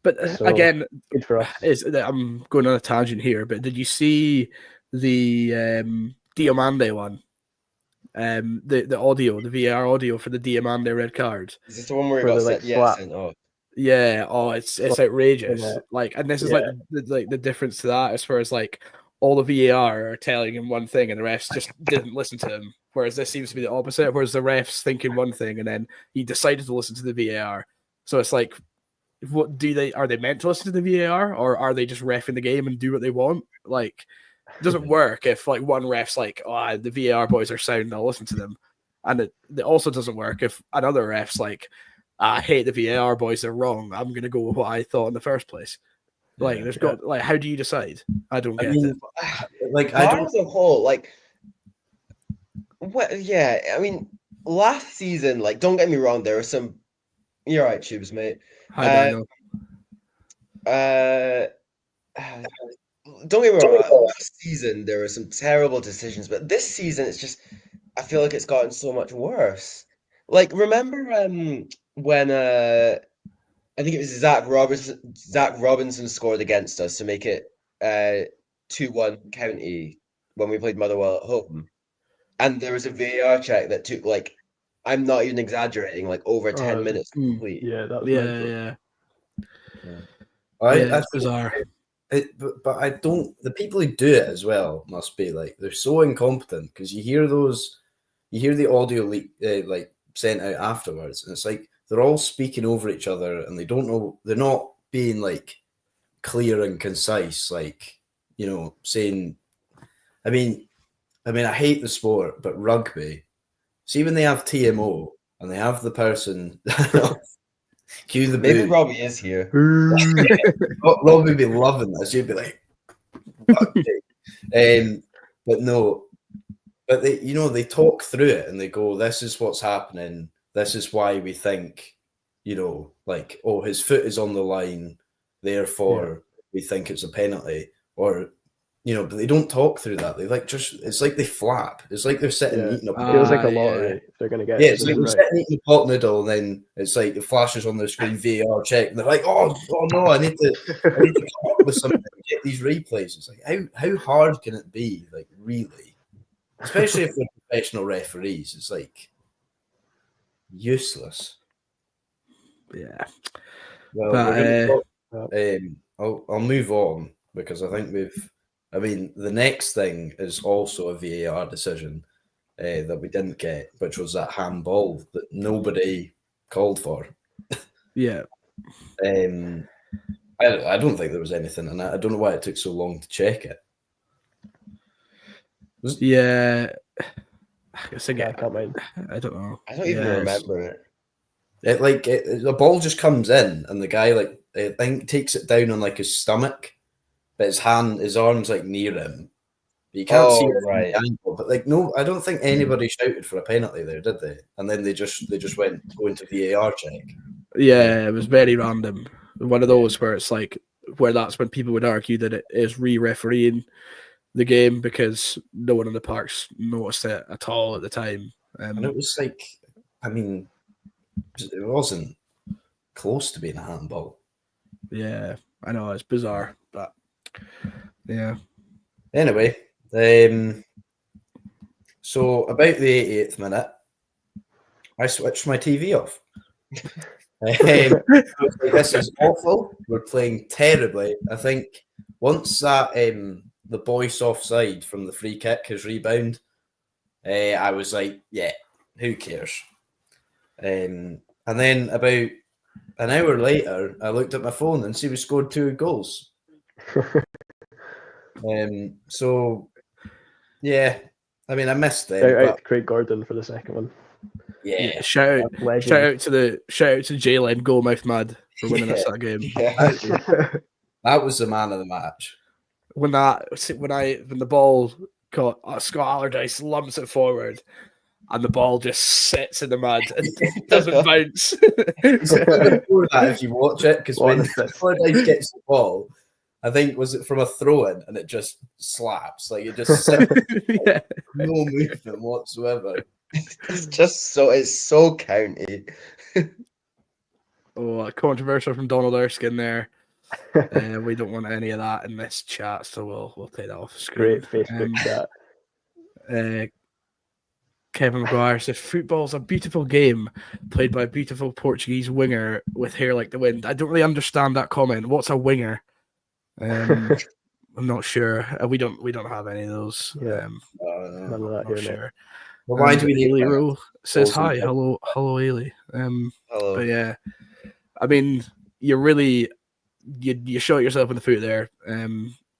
But again, good for us. I'm going on a tangent here, but did you see the Diomande one? The audio, the VAR audio for the Diomande red card. Is this the one where he got like, sent off? Yeah, it's outrageous. Yeah. Like, and this is like the difference to that, as far as like all the VAR are telling him one thing and the refs just didn't listen to him. Whereas this seems to be the opposite, whereas the refs thinking one thing and then he decided to listen to the VAR. So it's like, are they meant to listen to the VAR, or are they just reffing the game and do what they want? Like, it doesn't work if like one ref's like, oh, the VAR boys are sound, I'll listen to them. And it also doesn't work if another ref's like, I hate the VAR boys, they're wrong, I'm gonna go with what I thought in the first place. Like, how do you decide? I don't get it. Like, I don't as a whole, like, what? Yeah, I mean, last season, like, don't get me wrong, there were some. You're right, Tubes, mate. Don't get me wrong. Last season there were some terrible decisions, but this season it's just. I feel like it's gotten so much worse. Like, remember when I think it was Zach Robinson scored against us to make it 2-1 County when we played Motherwell at home, and there was a VAR check that took, like, I'm not even exaggerating, like over 10 minutes to complete. Yeah, that was yeah. That's bizarre. But I don't. The people who do it as well must be like they're so incompetent because you hear the audio leak like sent out afterwards, and it's like they're all speaking over each other, and they don't know. They're not being like clear and concise, like saying. I mean, I hate the sport, but rugby. See, when they have TMO and they have the person cue the Maybe boo. Robbie is here. Rob would be loving this. You'd be like, but no, but they talk through it and they go, "This is what's happening. This is why we think, like, oh, his foot is on the line, therefore we think it's a penalty." Or, but they don't talk through that. They it's like they flap. It's like they're sitting eating a It feels like a lottery. If they're going to get it. It's like they're sitting eating a pot noodle, and then it's like it flashes on the screen VAR check, and they're like, "Oh no, I need to come up with something to get these replays." It's like how hard can it be? Like really, especially if they're professional referees, it's like useless. Yeah. Well, I'll move on because I think the next thing is also a VAR decision that we didn't get, which was that handball that nobody called for. Yeah. I don't think there was anything, and I don't know why it took so long to check it. Yeah. I can't mind. I don't know. I don't even remember it. The ball just comes in, and the guy I think takes it down on like his stomach, but his arm's like near him. But you can't see it right. angle. But no, I don't think anybody shouted for a penalty there, did they? And then they just went going to VAR check. Yeah, it was very random. One of those where it's like that's when people would argue that it is re-refereeing the game because no one in the parks noticed it at all at the time. And it was like, it wasn't close to being a handball. Yeah, I know, it's bizarre, but yeah. Anyway, so about the 88th minute, I switched my TV off. This is awful. We're playing terribly. I think once that the Boyce offside from the free kick, his rebound, I was like, yeah, who cares? And then about an hour later, I looked at my phone and see we scored 2 goals. So yeah, I missed them. Shout out to Craig Gordon for the second one. Yeah, shout out to Jalen Goalmouth Mad for winning us that game. Yeah. That was the man of the match. When the ball caught Scott Allardyce lumps it forward, and the ball just sits in the mud and doesn't bounce. Before that, if you watch it, because when Allardyce gets the ball, I think was it from a throw-in, and it just slaps, like it just sits, no movement whatsoever. It's so county. Controversial from Donald Erskine there. We don't want any of that in this chat, so we'll take that off the screen. Great Facebook chat. Kevin McGuire says football's a beautiful game played by a beautiful Portuguese winger with hair like the wind. I don't really understand that comment. What's a winger? I'm not sure. We don't have any of those. None of that not sure. Well, why do we need Ailey says hi, hello, Ailey. Hello. But yeah, you really you shot yourself in the foot there.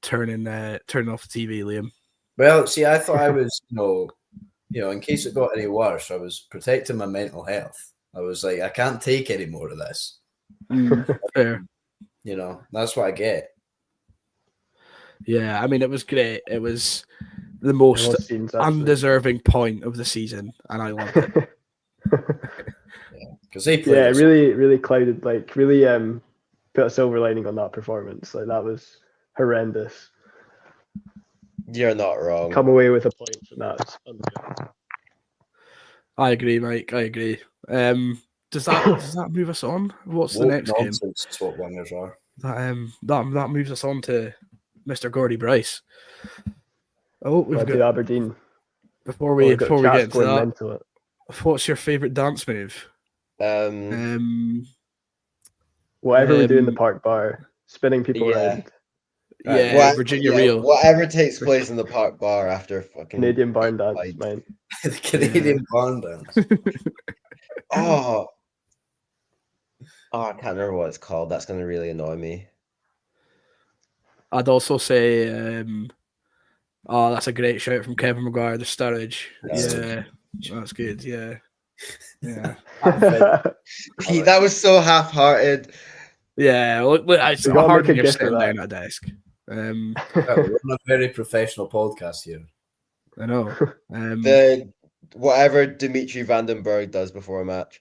Turning off the TV, Liam. Well, see, I thought I was, in case it got any worse, I was protecting my mental health. I was like, I can't take any more of this. Fair. That's what I get. Yeah, it was great. It was the most undeserving point of the season, and I loved it. Because they played. Yeah, really, really clouded, really put a silver lining on that performance. Like that was horrendous. You're not wrong. Come away with a point from that. I agree, Mike. I agree. Does that move us on? What's the next game? That's what wingers are. That moves us on to Mr. Gordy Bryce. Oh, we've got Aberdeen. Before we get into that, what's your favourite dance move? Whatever we do in the park bar, spinning people around. Yeah, Virginia Reel. Whatever takes place in the Park Bar after fucking Canadian barn dance, fight. man. The Canadian barn dance. Oh, I can't remember what it's called. That's going to really annoy me. I'd also say, that's a great shout from Kevin McGuire, the Sturridge. Yeah, that's good. Yeah. Pete, that was so half-hearted. Yeah, look, it's We gotta hard make when a you're gif of sitting that. down at a desk. We're on a very professional podcast here. I know. Whatever Dimitri Vandenberg does before a match.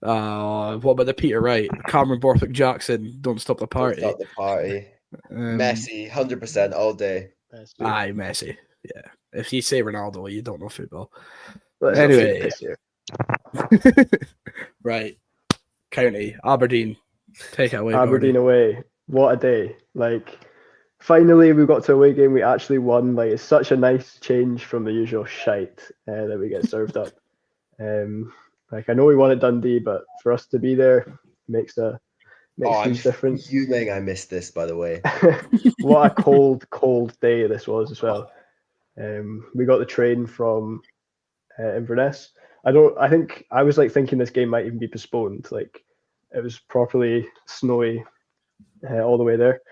What about the Peter Wright? Cameron Borthwick Jackson, don't stop the party. Don't stop the party. Messi, 100% all day. Aye, Messi. Yeah. If you say Ronaldo, you don't know football. Let's Anyway. this year. Right. County, Aberdeen. Take it away, Aberdeen Gordy. away. What a day. Like, finally we got to a away game. We actually won. Like, it's such a nice change from the usual shite that we get served up. Like, I know we won at Dundee, but for us to be there makes a huge difference. Fuming I missed this, by the way. What a cold day this was as well. We got the train from Inverness. I think I was like thinking this game might even be postponed. Like, it was properly snowy all the way there.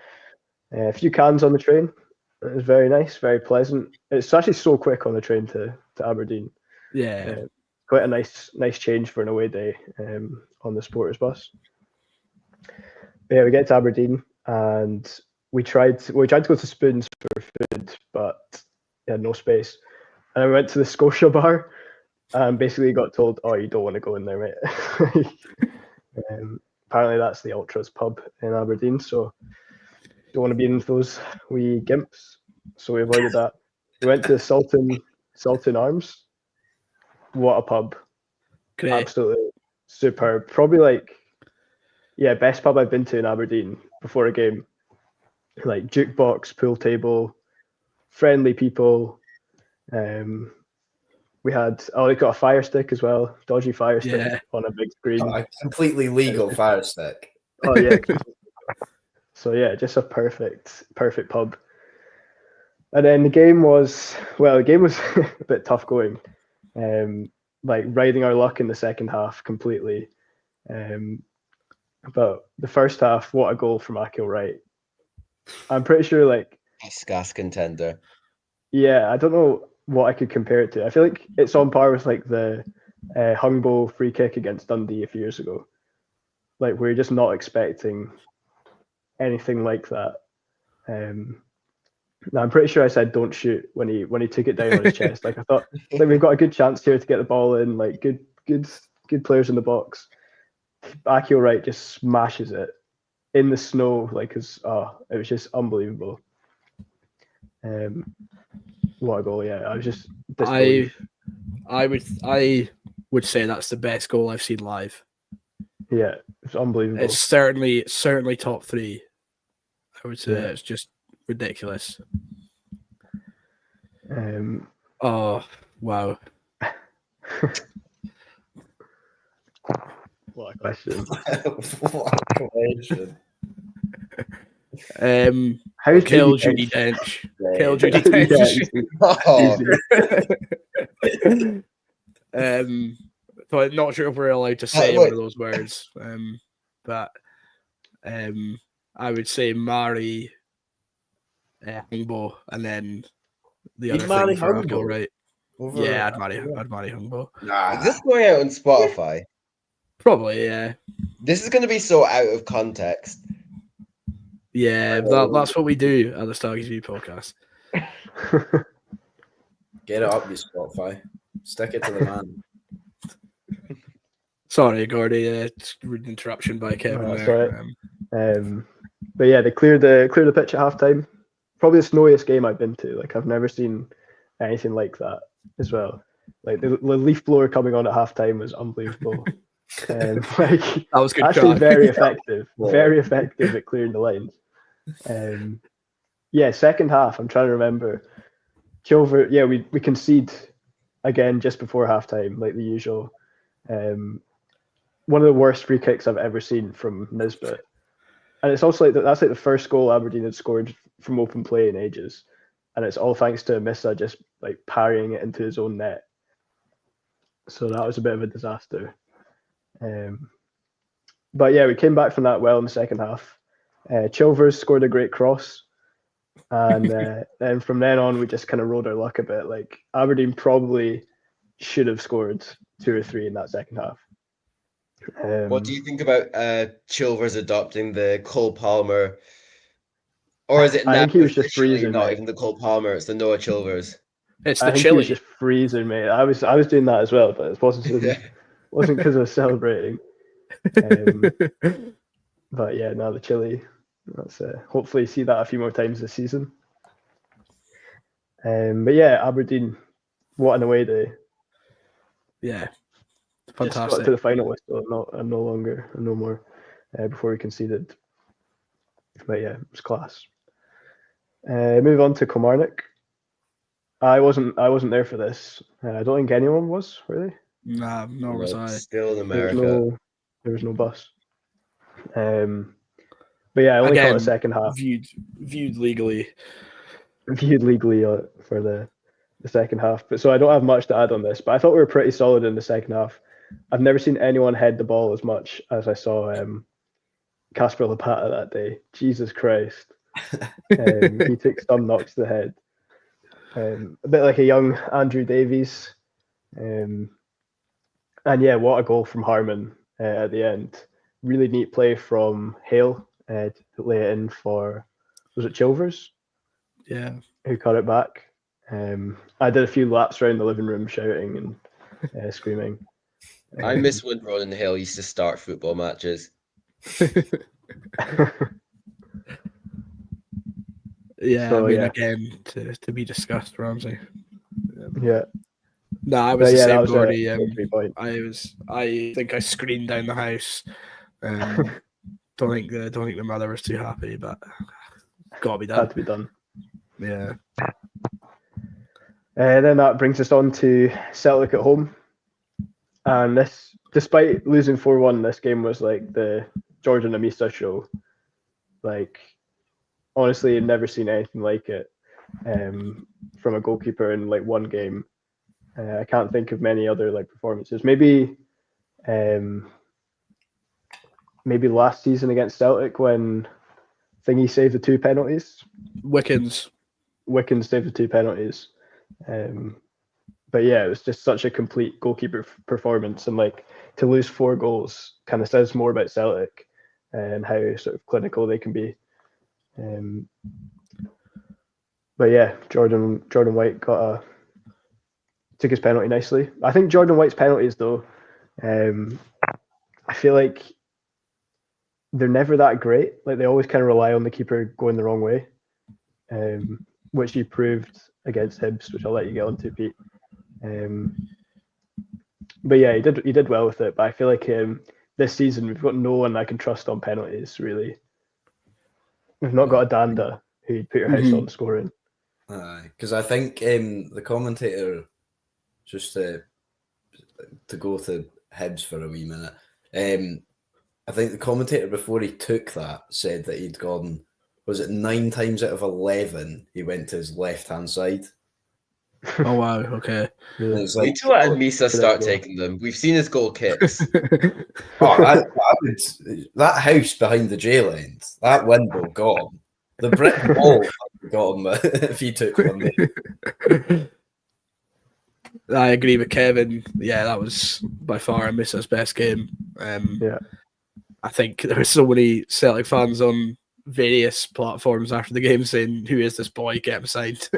A few cans on the train. It was very nice, very pleasant. It's actually so quick on the train to Aberdeen. Yeah. Quite a nice change for an away day on the supporters bus. But yeah, we get to Aberdeen and we tried to go to Spoons for food, but had no space. And I went to the Scotia bar and basically got told, "Oh, you don't want to go in there, mate." Apparently that's the Ultras pub in Aberdeen, so don't want to be in those wee gimps. So we avoided that. We went to Sultan Arms. What a pub. Great. Absolutely superb. Probably best pub I've been to in Aberdeen before a game. Like, jukebox, pool table, friendly people. We had they got a fire stick as well, dodgy fire stick on a big screen. A completely legal fire stick. Oh yeah. So yeah, just a perfect pub. And then the game was a bit tough going. Like, riding our luck in the second half completely. But the first half, what a goal from Akil Wright. I'm pretty sure, like, Gas contender. Yeah, I don't know what I could compare it to. I feel like it's on par with like the Hungbo free kick against Dundee a few years ago. Like, we're just not expecting anything like that. Now, I'm pretty sure I said don't shoot when he took it down on his chest. Like, I thought, like, we've got a good chance here to get the ball in. Like, good players in the box. Akil Wright just smashes it in the snow. Like, it was just unbelievable. What a goal! Yeah, I was just disbelieved. I would say that's the best goal I've seen live. Yeah, it's unbelievable. It's certainly top three. I would say it's just ridiculous. Oh wow! What a question! What a question! How's Kill Judy Dench? Kill Judy Dench. So I'm not sure if we're allowed to say one of those words. But I would say marry Hungbo, and then the other thing for Akil, right? Yeah, I'd marry Hungbo. Is this going out on Spotify? Probably, yeah. This is going to be so out of context. Yeah, that's what we do at the Staggies View podcast. Get it up, you Spotify. Stick it to the man. Sorry, Gordy. Rude interruption by Kevin. There. Right. But yeah, they cleared the pitch at halftime. Probably the snowiest game I've been to. Like, I've never seen anything like that as well. Like, the leaf blower coming on at halftime was unbelievable. Like, that was good. Actually, very effective. Very effective at clearing the lines. Yeah, second half. I'm trying to remember. Kilver. Yeah, we concede again just before halftime, like the usual. One of the worst free kicks I've ever seen from Nisbet, and it's also like that's like the first goal Aberdeen had scored from open play in ages, and it's all thanks to Missa just like parrying it into his own net. So that was a bit of a disaster. But yeah, we came back from that well in the second half. Chilvers scored a great cross, and then from then on we just kind of rode our luck a bit. Like Aberdeen probably should have scored 2 or 3 in that second half. What do you think about Chilvers adopting the Cole Palmer, or is it I now think he was just officially freezing, not mate. even the Cole Palmer, it's the Noah Chilvers? It's I the think he was chili. just freezing, mate. I was doing that as well, but it wasn't because I was celebrating. But yeah, now the chili. Let's hopefully see that a few more times this season. But yeah, Aberdeen, what an away day! Yeah, Just got fantastic. to the final whistle, no more before we conceded. But yeah, it was class. Move on to Kilmarnock. I wasn't there for this. I don't think anyone was, really. Nah, nor was I. Still in There America. was no bus. But yeah, I only caught the second half. Viewed legally. Viewed legally for the second half. But so I don't have much to add on this, but I thought we were pretty solid in the second half. I've never seen anyone head the ball as much as I saw Casper Lapata that day. Jesus Christ. He took some knocks to the head. A bit like a young Andrew Davies. And yeah, what a goal from Harmon at the end. Really neat play from Hale to lay it in for, was it Chilvers? Yeah. Who cut it back. I did a few laps around the living room shouting and screaming. I miss when Ronan Hill used to start football matches. Yeah, So, I mean, yeah. again, to be discussed, Ramsey. Yeah. No, I was But the yeah, same, that was Gordy. a 3 point. I think I screamed down the house. Don't think the mother was too happy, but gotta be done. Had to be done. Yeah. Then that brings us on to Celtic at home. And this, despite losing 4-1, this game was like the Jordan Amisa show. Like, honestly, I've never seen anything like it from a goalkeeper in like one game. I can't think of many other like performances. Maybe last season against Celtic when Thingy saved the 2 penalties. Wickens saved the 2 penalties. But yeah, it was just such a complete goalkeeper performance, and like to lose 4 goals kind of says more about Celtic and how sort of clinical they can be. But yeah, Jordan White took his penalty nicely. I think Jordan White's penalties though, I feel like they're never that great. Like they always kind of rely on the keeper going the wrong way, which he proved against Hibs, which I'll let you get onto, Pete. But yeah, he did well with it. But I feel like this season we've got no one I can trust on penalties. Really, we've not got a Danda who'd put your house on scoring. Because I think the commentator, just to go to Hibs for a wee minute, I think the commentator before he took that said that he'd gone, was it 9 times out of 11 he went to his left hand side. Oh wow, okay. Really? It's like, Wait till Misa start taking them. We've seen his goal kicks. that house behind the jail end, that window gone. The brick wall got him if he took one there. I agree with Kevin. Yeah, that was by far Missa's best game. Yeah. I think there were so many Celtic fans on various platforms after the game saying, "Who is this boy? Get him signed."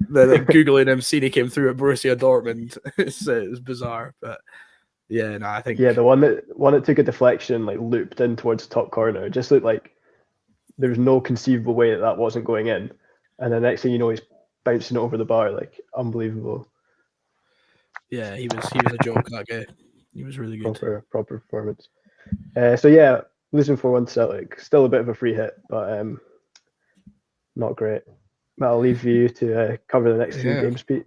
They're like Googling him, seeing he came through at Borussia Dortmund. It was bizarre, but yeah, no, I think the one that took a deflection like looped in towards the top corner. It just looked like there was no conceivable way that wasn't going in, and the next thing you know, he's bouncing it over the bar. Like unbelievable. Yeah, he was a joke, that guy. He was really good. Proper performance. So yeah, losing 4-1 to Celtic, still a bit of a free hit, but not great. But I'll leave you to cover the next 2 games, Pete.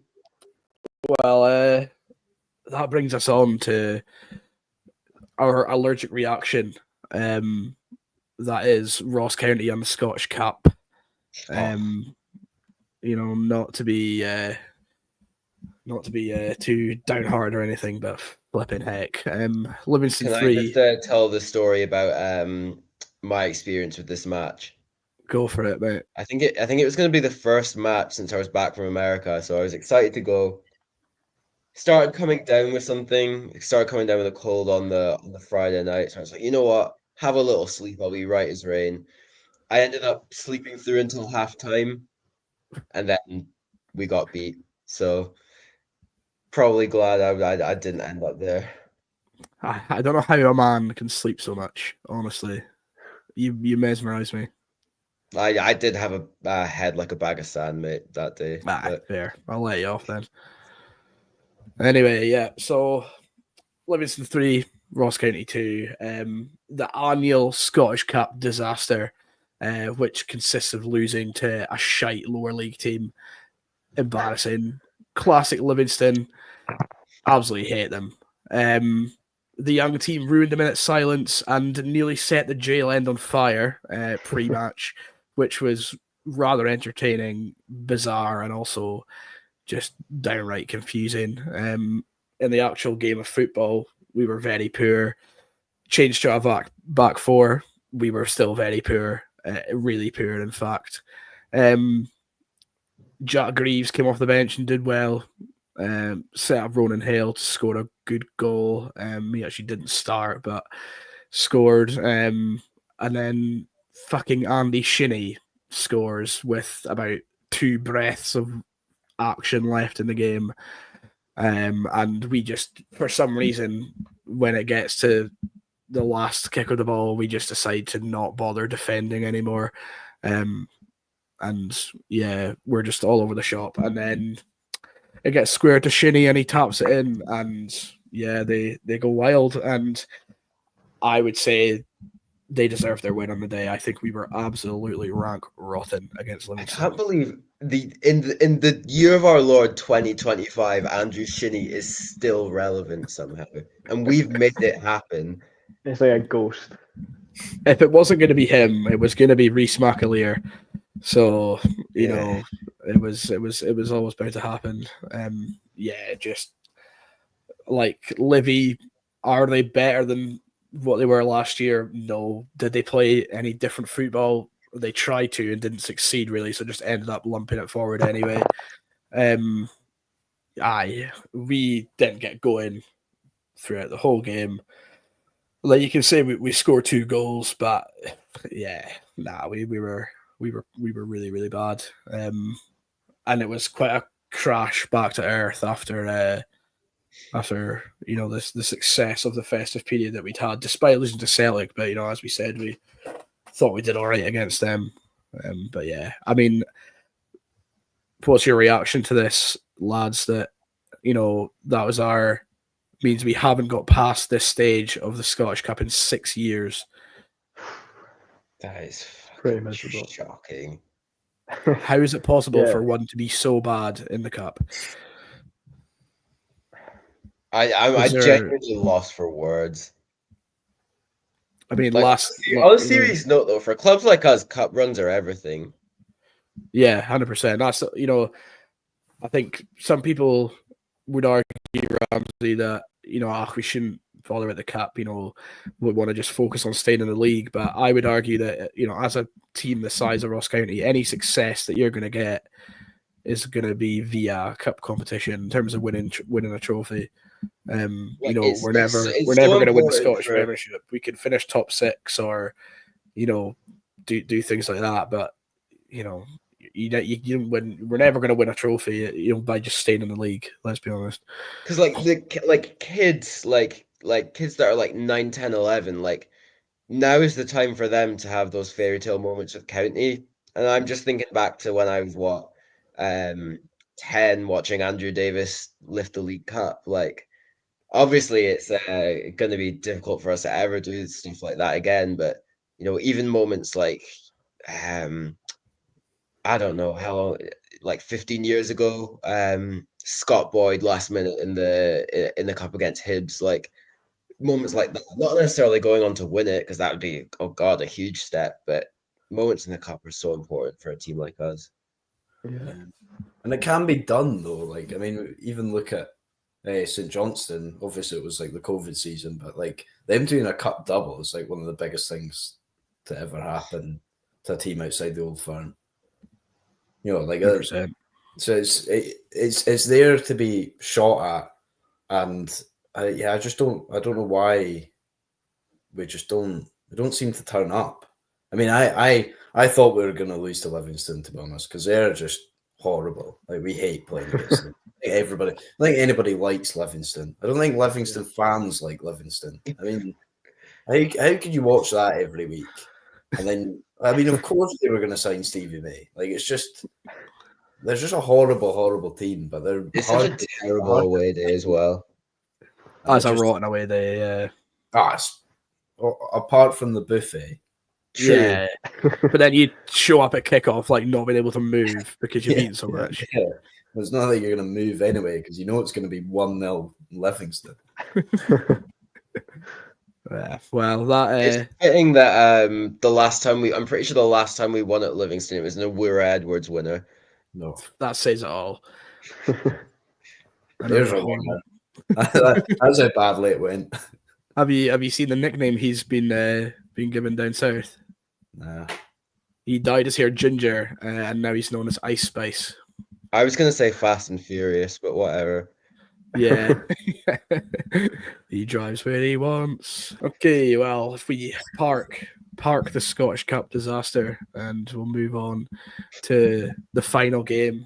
Well, that brings us on to our allergic reaction. That is Ross County and the Scottish Cup. Not to be too downhearted or anything, but flipping heck. Livingston Can I 3, just tell the story about my experience with this match? go for it, mate. I think it was going to be the first match since I was back from America, so I was excited to go. Started coming down with something. Started coming down with a cold on the Friday night. So I was like, you know what? Have a little sleep. I'll be right as rain. I ended up sleeping through until halftime, and then we got beat. So probably glad I didn't end up there. I don't know how a man can sleep so much. Honestly, you mesmerize me. I did have a head like a bag of sand, mate, that day. But Fair. I'll let you off then. Anyway, yeah. So Livingston 3, Ross County 2. The annual Scottish Cup disaster, which consists of losing to a shite lower league team. Embarrassing. Classic Livingston. Absolutely hate them. The young team ruined a minute's silence and nearly set the jail end on fire pre-match, which was rather entertaining, bizarre, and also just downright confusing. In the actual game of football, we were very poor. Changed to our back four, we were still very poor, really poor, in fact. Jack Greaves came off the bench and did well. Set up Ronan Hale to score a good goal. He actually didn't start, but scored. And then fucking Andy Shinnie scores with about 2 breaths of action left in the game. And we just, for some reason, when it gets to the last kick of the ball, we just decide to not bother defending anymore. And yeah, we're just all over the shop. And then it gets squared to Shinnie and he taps it in. And yeah, they go wild. And I would say they deserve their win on the day. I think we were absolutely rank rotten against I Livingston. can't believe in the year of our Lord 2025, Andrew Shinnie is still relevant somehow, and we've made it happen. It's like a ghost. If it wasn't going to be him, it was going to be Reece McAleer. So you know, it was always bound to happen. Yeah, just like Livy, are they better than what they were last year? No. Did they play any different football? They tried to and didn't succeed really, so just ended up lumping it forward anyway. We didn't get going throughout the whole game. Like you can say, we scored 2 goals, but yeah, we were really really bad. And it was quite a crash back to earth after the success of the festive period that we'd had, despite losing to Celtic. But as we said, we thought we did all right against them. But yeah, I mean, what's your reaction to this, lads? That that was means we haven't got past this stage of the Scottish Cup in 6 years. That is pretty miserable. Shocking. How is it possible for one to be so bad in the cup? I genuinely lost for words. I mean, on a serious note, though, for clubs like us, cup runs are everything. Yeah, 100%. That's I think some people would argue, Ramsey, that we shouldn't bother with the cup. We want to just focus on staying in the league. But I would argue that as a team the size of Ross County, any success that you're going to get is going to be via cup competition in terms of winning a trophy. We're never going to win the Scottish Premiership. We can finish top 6 or do things like that, but you win. We're never going to win a trophy by just staying in the league. Let's be honest. Because kids kids that are like 9, 10, 11, now is the time for them to have those fairy tale moments with county. And I'm just thinking back to when I was 10, watching Andrew Davis lift the League Cup. Obviously it's going to be difficult for us to ever do stuff like that again, but even moments like I don't know how long, 15 years ago, Scott Boyd last minute in the cup against Hibs, moments like that, not necessarily going on to win it, because that would be, oh god, a huge step, but moments in the cup are so important for a team like us. Yeah. And it can be done though. Like, I mean, even look at St Johnston. Obviously, it was like the COVID season, but like them doing a cup double is like one of the biggest things to ever happen to a team outside the Old Firm. You know, like 100%. so it's there to be shot at, and I don't know why we don't seem to turn up. I mean, I thought we were going to lose to Livingston, to be honest, because they're just horrible. Like, we hate playing against them. I don't think anybody likes Livingston. I don't think Livingston fans like Livingston. I mean, how could you watch that every week? And then, I mean, of course they were going to sign Stevie May. Like, they're just a horrible, horrible team, but they're It's such a terrible away day as well. That's a rotten away day, apart from the buffet. True. Yeah. But then you show up at kickoff like not being able to move because you've eaten so much. Yeah. It's not like you're going to move anyway because you know it's going to be 1-0 Livingston. Yeah, well, that it's fitting that I'm pretty sure the last time we won at Livingston, it was an Awura Edwards winner. No, that says it all. There's a winner. That's how badly it went. Have you seen the nickname he's been given down south? Nah. He dyed his hair ginger, and now he's known as Ice Spice. I was going to say Fast and Furious, but whatever. Yeah. He drives where he wants. Okay, well, if we park the Scottish Cup disaster and we'll move on to the final game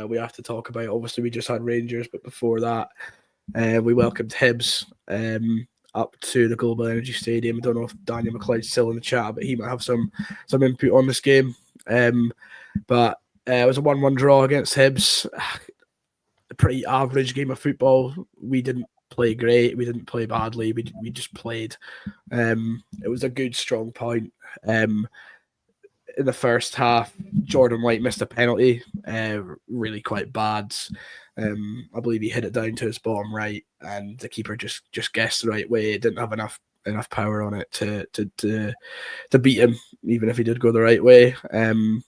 we have to talk about. Obviously, we just had Rangers, but before that, we welcomed Hibs up to the Global Energy Stadium. I don't know if Daniel McLeod's still in the chat, but he might have some input on this game. But it was a 1-1 draw against Hibs. A pretty average game of football. We didn't play great. We didn't play badly. We just played. It was a good, strong point. In the first half, Jordan White missed a penalty, really quite bad. I believe he hit it down to his bottom right, and the keeper just guessed the right way. It didn't have enough power on it to beat him, even if he did go the right way. And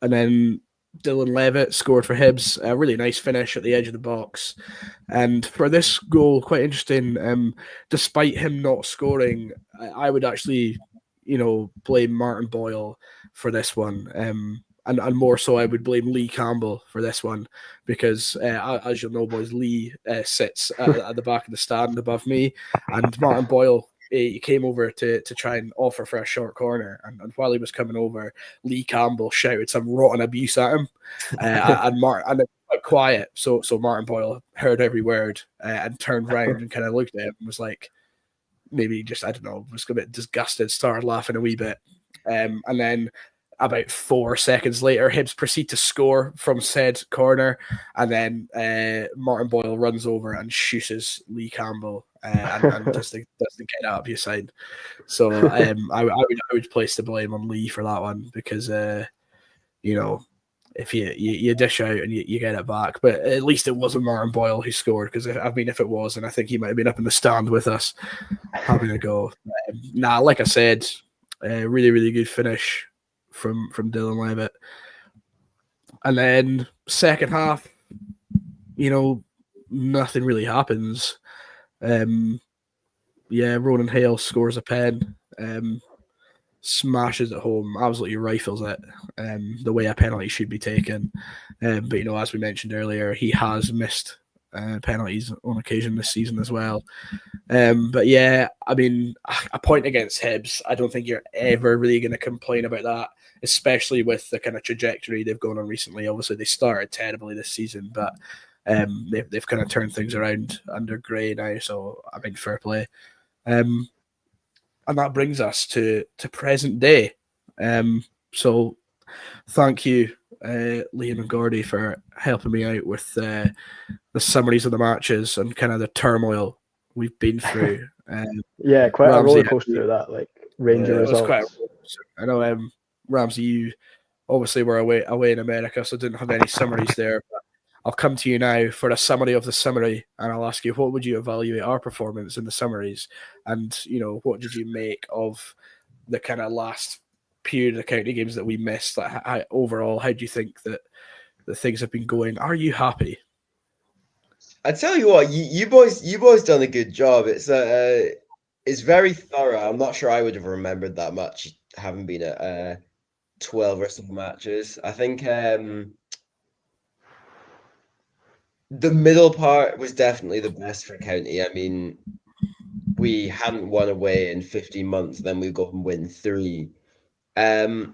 then Dylan Levitt scored for Hibs, a really nice finish at the edge of the box. And for this goal, quite interesting, despite him not scoring, I would actually, blame Martin Boyle for this one. And more so, I would blame Lee Campbell for this one because, as you'll know, boys, Lee sits at the back of the stand above me, and Martin Boyle, he came over to try and offer for a short corner, and while he was coming over, Lee Campbell shouted some rotten abuse at him, and it was quite quiet. So Martin Boyle heard every word and turned round and kind of looked at him and was like, maybe just, I don't know, was a bit disgusted, started laughing a wee bit, and then about 4 seconds later, Hibs proceed to score from said corner, and then Martin Boyle runs over and shoots Lee Campbell and doesn't get up your side. So I would place the blame on Lee for that one because if you dish out and you get it back, but at least it wasn't Martin Boyle who scored, because if it was, and I think he might have been up in the stand with us having a go. Like I said, really, really good finish from Dylan Levitt. And then second half, nothing really happens. Ronan Hale scores a pen, smashes it home, absolutely rifles it, the way a penalty should be taken. But as we mentioned earlier, he has missed penalties on occasion this season as well. But yeah, I mean, a point against Hibs, I don't think you're ever really going to complain about that, especially with the kind of trajectory they've gone on recently. Obviously, they started terribly this season, but they've kind of turned things around under Gray now, so I mean, fair play. And that brings us to present day. So thank you, Liam and Gordy, for helping me out with the summaries of the matches and kind of the turmoil we've been through. Yeah, quite Ramsey, a roller coaster, that, like, Ranger results. It was quite a roller coaster. I know, Ramsey, you obviously were away in America, so didn't have any summaries there, but I'll come to you now for a summary of the summary, and I'll ask you, what would you evaluate our performance in the summaries? And, what did you make of the kind of last period of the county games that we missed, like overall, how do you think that the things have been going? Are you happy? I tell you what, you boys done a good job. It's very thorough. I'm not sure I would have remembered that much having been at 12 or so matches. I think the middle part was definitely the best for County. I mean, we hadn't won away in 15 months, then we go and win 3. And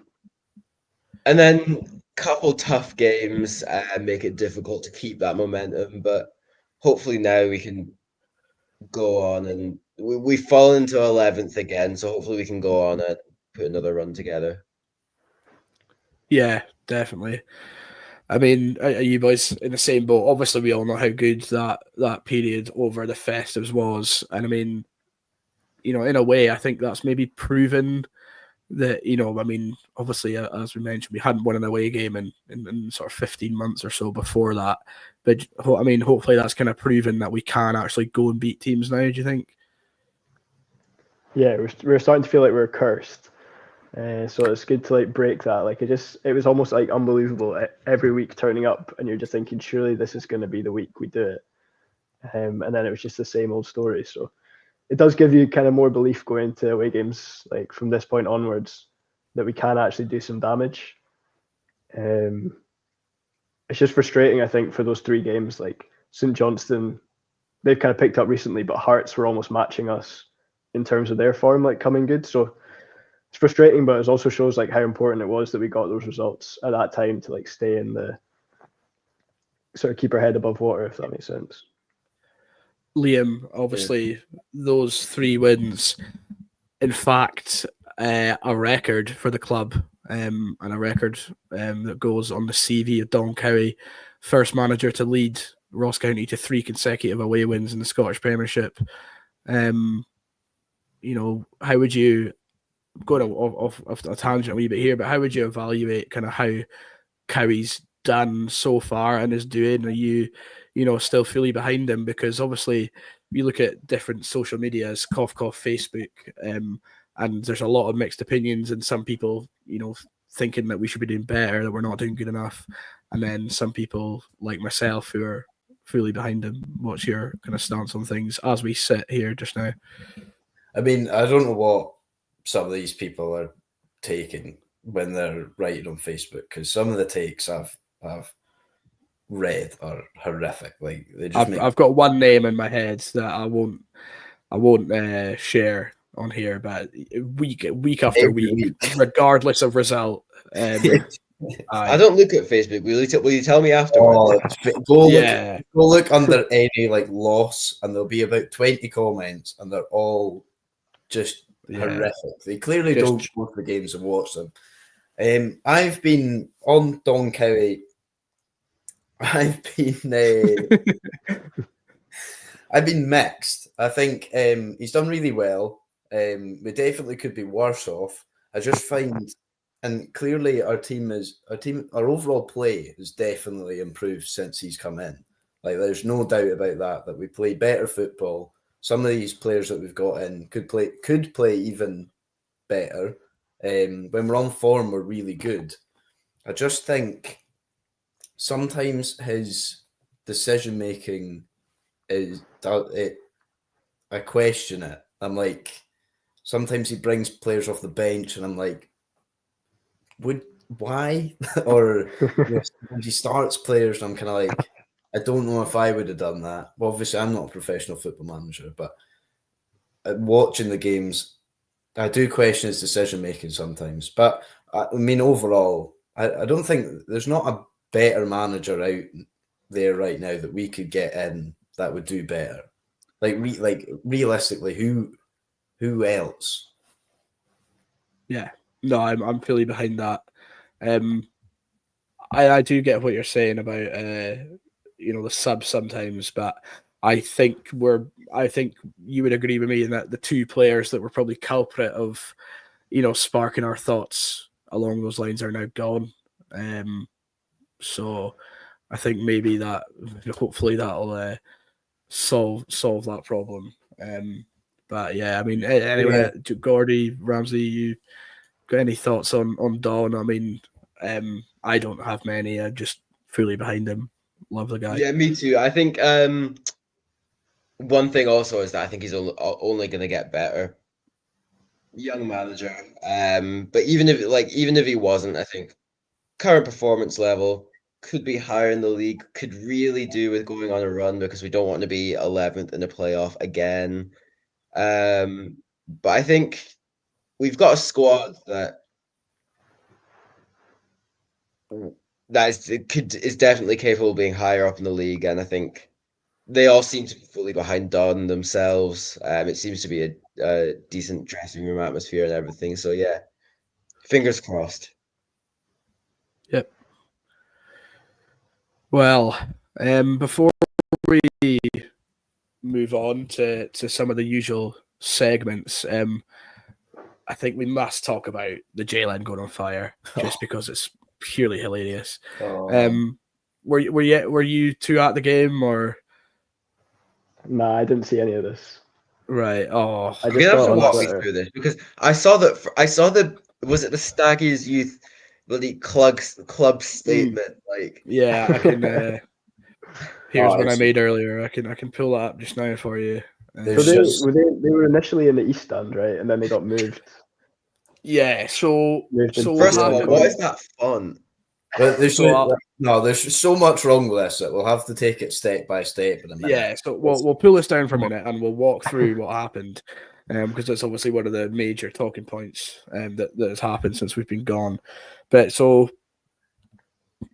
then couple tough games make it difficult to keep that momentum, but hopefully now we can go on, and we've fallen to 11th again, so hopefully we can go on and put another run together. Yeah, definitely. I mean, are you boys in the same boat? Obviously, we all know how good that period over the festives was, and I mean, in a way, I think that's maybe proven that, I mean, obviously, as we mentioned, we hadn't won an away game in sort of 15 months or so before that. But I mean, hopefully that's kind of proven that we can actually go and beat teams now, do you think? Yeah, we're starting to feel like we're cursed. So it's good to break that. It was almost unbelievable every week turning up, and you're just thinking, surely this is going to be the week we do it. And then it was just the same old story. So it does give you kind of more belief going into away games, from this point onwards, that we can actually do some damage. It's just frustrating, I think, for those 3 games. St Johnstone, they've kind of picked up recently, but Hearts were almost matching us in terms of their form, coming good. So it's frustrating, but it also shows how important it was that we got those results at that time to stay in the sort of keep our head above water, if that makes sense. Liam, obviously, those 3 wins, in fact, a record for the club, and a record that goes on the CV of Don Cowie, first manager to lead Ross County to 3 consecutive away wins in the Scottish Premiership. How would you, going off a tangent a wee bit here, but how would you evaluate kind of how Cowie's done so far and is doing? Are you still fully behind him? Because obviously you look at different social medias, cough Facebook, and there's a lot of mixed opinions, and some people thinking that we should be doing better, that we're not doing good enough, and then some people like myself who are fully behind him. What's your kind of stance on things as we sit here just now? I mean, I don't know what some of these people are taking when they're writing on Facebook, because some of the takes I've read are horrific. I've got one name in my head that I won't share on here, but week after week, regardless of result. I don't look at Facebook. Will you tell me afterwards? Go look under any loss, and there'll be about 20 comments, and they're all just horrific. They clearly don't go to the games and watch them. I've been on Don Cowie. I've been mixed. I think he's done really well. We definitely could be worse off. I just find, and clearly our overall play has definitely improved since he's come in. There's no doubt about that we play better football. Some of these players that we've got in could play even better. When we're on form, we're really good. I just think sometimes his decision making I question it. I'm sometimes he brings players off the bench, and I'm why? Or when he starts players, I'm kind of I don't know if I would have done that. Well, obviously, I'm not a professional football manager, but watching the games, I do question his decision making sometimes. But I mean, overall, I don't think there's not a better manager out there right now that we could get in that would do better. Realistically, who else? Yeah, no, I'm fully behind that. I do get what you're saying about the subs sometimes, but I think you would agree with me in that the 2 players that were probably culprit of sparking our thoughts along those lines are now gone. So I think maybe that hopefully that'll solve that problem. But yeah, I mean, anyway, Gordy, Ramsey, got any thoughts on Don? I mean, I don't have many. I'm just fully behind him. Love the guy. Yeah, me too. I think one thing also is that I think he's only going to get better. Young manager. But even if he wasn't, I think current performance level could be higher in the league. Could really do with going on a run because we don't want to be 11th in the playoff again. But I think we've got a squad is definitely capable of being higher up in the league, and I think they all seem to be fully behind Don themselves. It seems to be a decent dressing room atmosphere and everything. So yeah, fingers crossed. Yep. Well, before we move on to some of the usual segments, I think we must talk about the J-Line going on fire just because it's purely hilarious. Were you two at the game or? Nah, I didn't see any of this. Right. Oh, I You're just gonna have saw to it on walk me Twitter. through this because I saw the was it the Staggies youth bloody club statement like yeah. I can. Here's Oh, one I it's- made earlier. I can pull that up just now for you. So There's they just were initially in the East Stand, right? And then they got moved Yeah. So into what first the of all, happened? what is that font? but there's So there's so much wrong with this that we'll have to take it step by step in a minute. yeah. So we'll pull this down for a minute and we'll walk through what happened, because that's obviously one of the major talking points that has happened since we've been gone. But so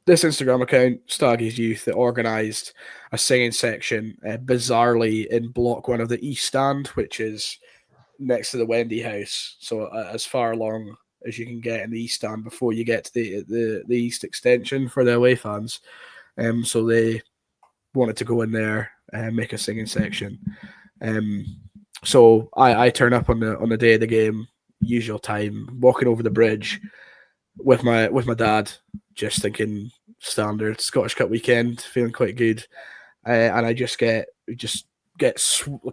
this Instagram account, Staggies Youth, that organised a singing section bizarrely in block one of the East Stand, which is next to the Wendy House. So as far along as you can get in the East Stand before you get to the East Extension for the away fans. So they wanted to go in there and make a singing section. So I turn up on the day of the game, usual time, walking over the bridge with my dad, just thinking standard Scottish Cup weekend, feeling quite good, and I just get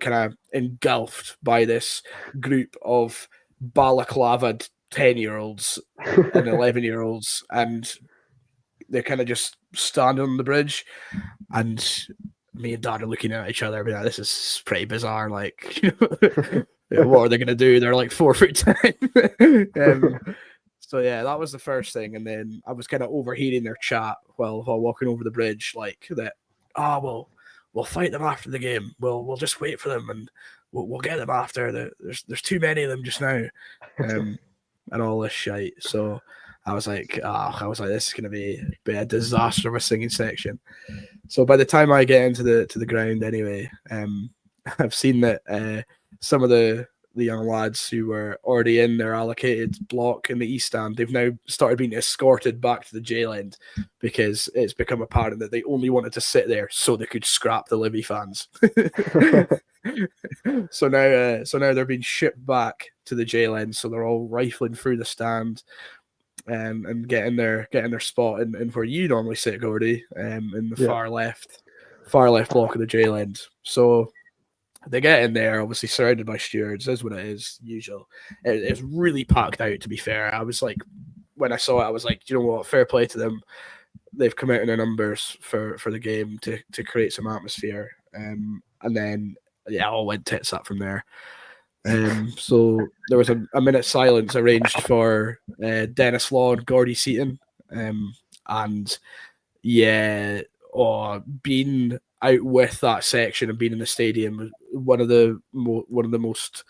kind of engulfed by this group of balaclavaed 10-year-olds and 11-year-olds, and they're kind of just standing on the bridge, and me and dad are looking at each other, like, this is pretty bizarre. Like, what are they going to do? They're like 4'10". So yeah, that was the first thing, and then I was kind of overhearing their chat while walking over the bridge, like that. Oh, we'll fight them after the game. We'll just wait for them, and we'll get them after. There's too many of them just now, and all this shite. So I was like, this is gonna be a disaster of a singing section. So by the time I get into the ground, anyway, I've seen that some of the young lads who were already in their allocated block in the East Stand, they've now started being escorted back to the jail end because it's become apparent that they only wanted to sit there so they could scrap the Livy fans. So now they're being shipped back to the jail end. So they're all rifling through the stand and getting their spot in where you normally sit, Gordy, in the far left block of the jail end. So they get in there, obviously surrounded by stewards, as what it is, usual. It's really packed out, to be fair. I was like, when I saw it, I was like, you know what, fair play to them. They've come out in their numbers for the game to create some atmosphere. And then, all went tits up from there. So there was a minute silence arranged for Dennis Law and Gordy Seaton. And yeah, being out with that section and being in the stadium, one of the most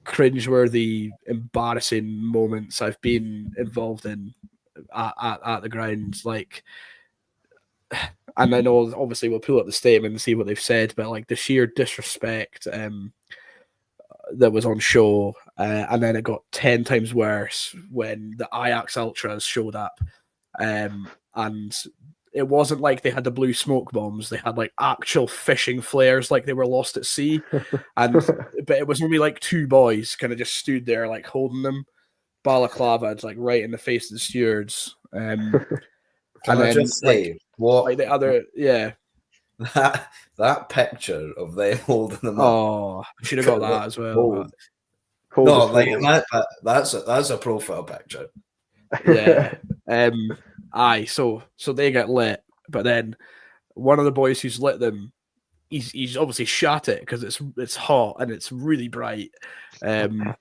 cringeworthy, embarrassing moments I've been involved in at the ground. Like, and I know obviously we'll pull up the statement and see what they've said, but like the sheer disrespect that was on show, and then it got 10 times worse when the Ajax Ultras showed up, and it wasn't like they had the blue smoke bombs. They had like actual fishing flares, like they were lost at sea. But it was only like two boys kind of just stood there, like holding them, balaclavaed, like right in the face of the stewards. Can I just say what like the other, that picture of them holding them up? Oh, I should have got that as well. Full No, like disclosure. that's a profile picture. Yeah. Aye. So they get lit, but then one of the boys who's lit them, he's obviously shot it because it's hot and it's really bright. And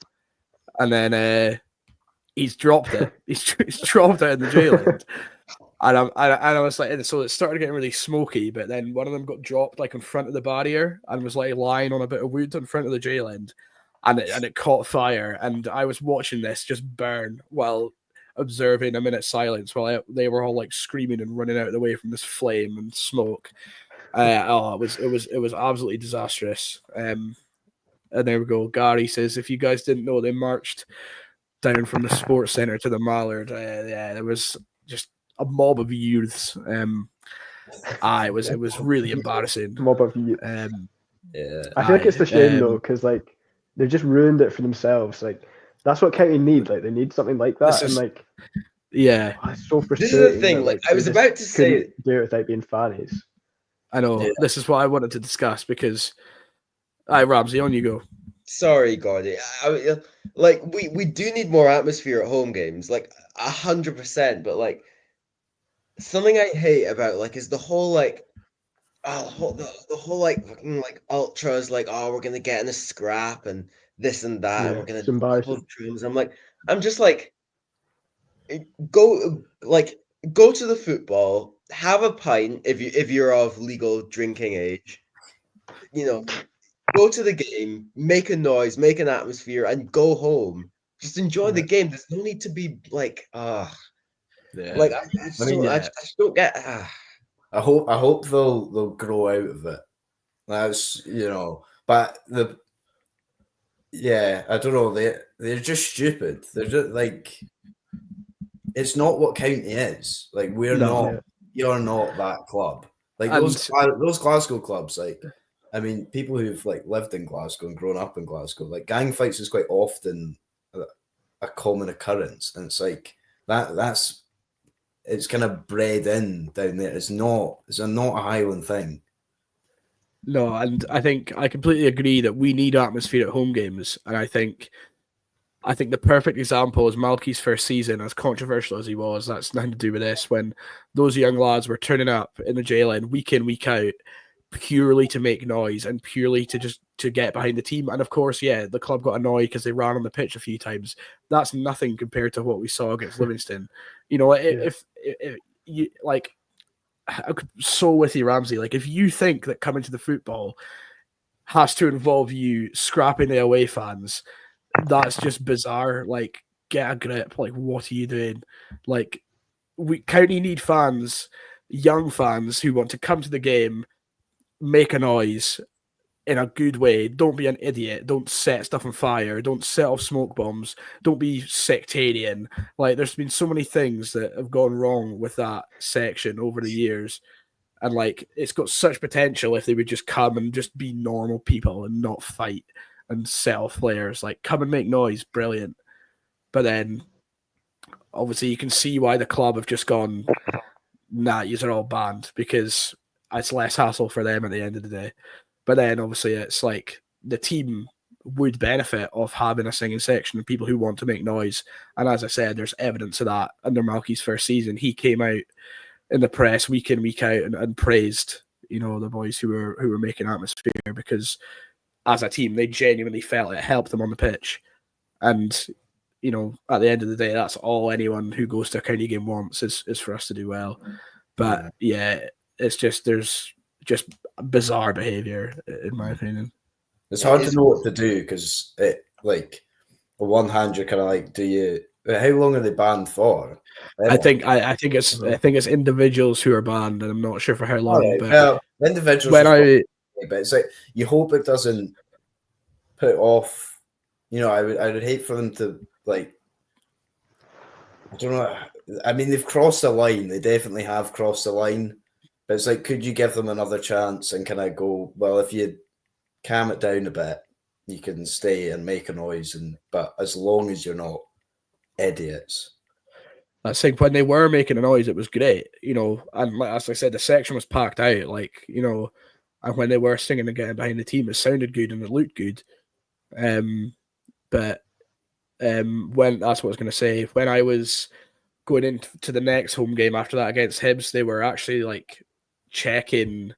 then he's dropped it. He's dropped it in the jail end. And I was like, so it started getting really smoky, but then one of them got dropped like in front of the barrier and was like lying on a bit of wood in front of the jail end, and it caught fire. And I was watching this just burn while observing a minute's silence while they were all like screaming and running out of the way from this flame and smoke. It was absolutely disastrous. And there we go. Gary says, if you guys didn't know, they marched down from the sports center to the Mallard. Yeah, there was just a mob of youths. It was really embarrassing. Mob of youth. Yeah, I feel like it's a shame though, because like they've just ruined it for themselves. Like that's what County need. Like they need something like that, and like yeah, it's so This frustrating. is the thing. that, Like I they was just about to say, couldn't do it without being fannies. I know. Yeah. This is what I wanted to discuss because, Ramsey, on you go. sorry, Gordy. Like we do need more atmosphere at home games, like 100%. But like something I hate about like is the whole like the whole like fucking like ultras like we're gonna get in a scrap and this and that and Yeah, we're gonna it's embarrassing. hold drums. I'm just like go go to the football, have a pint if you're of legal drinking age, you know, go to the game, make a noise, make an atmosphere, and go home. Just enjoy the game. There's no need to be like yeah. like I just don't get I hope they'll grow out of it. That's but I don't know. They're just stupid. They're just like it's not what County is. Like we're No. not. You're not that club. Like And- those Glasgow clubs. Like I mean, people who've like lived in Glasgow and grown up in Glasgow. Like gang fights is quite often a common occurrence, and it's like that's. It's kind of bred in down there. It's not a Highland thing. No, and I think I completely agree that we need atmosphere at home games, and I think the perfect example is Malky's first season, as controversial as he was. That's nothing to do with this. When those young lads were turning up in the jail end week in, week out, purely to make noise and purely to get behind the team. And of course, yeah, the club got annoyed because they ran on the pitch a few times. That's nothing compared to what we saw against Livingston. You know, if you like, I'm so with you, Ramsey. Like, if you think that coming to the football has to involve you scrapping the away fans, that's just bizarre. Like, get a grip. Like, what are you doing? Like, County need fans, young fans who want to come to the game, make a noise in a good way. Don't be an idiot. Don't set stuff on fire. Don't set off smoke bombs. Don't be sectarian. Like, there's been so many things that have gone wrong with that section over the years. And like, it's got such potential if they would just come and just be normal people and not fight and set off flares. Like, come and make noise. Brilliant. But then obviously you can see why the club have just gone, nah, yous are all banned, because it's less hassle for them at the end of the day. But then obviously it's like the team would benefit of having a singing section of people who want to make noise. And as I said, there's evidence of that under Malky's first season. He came out in the press week in, week out and praised, the boys who were making atmosphere, because as a team, they genuinely felt it helped them on the pitch. And, at the end of the day, that's all anyone who goes to a county game wants is for us to do well. But yeah, it's just, there's just bizarre behavior in my opinion. It's hard to know what to do, because it like on one hand you're kind of like, how long are they banned for? I think it's individuals who are banned, and I'm not sure for how long. Right, but well, individuals, but it's like you hope it doesn't put off. I would hate for them to like. I don't know. I mean, they've crossed the line. They definitely have crossed the line. But it's like, could you give them another chance and kind of go, well, if you calm it down a bit, you can stay and make a noise, but as long as you're not idiots. I think when they were making a noise, it was great, and as I said, the section was packed out, and when they were singing and getting behind the team, it sounded good and it looked good. But when that's what I was going to say. When I was going into the next home game after that against Hibs, they were actually like checking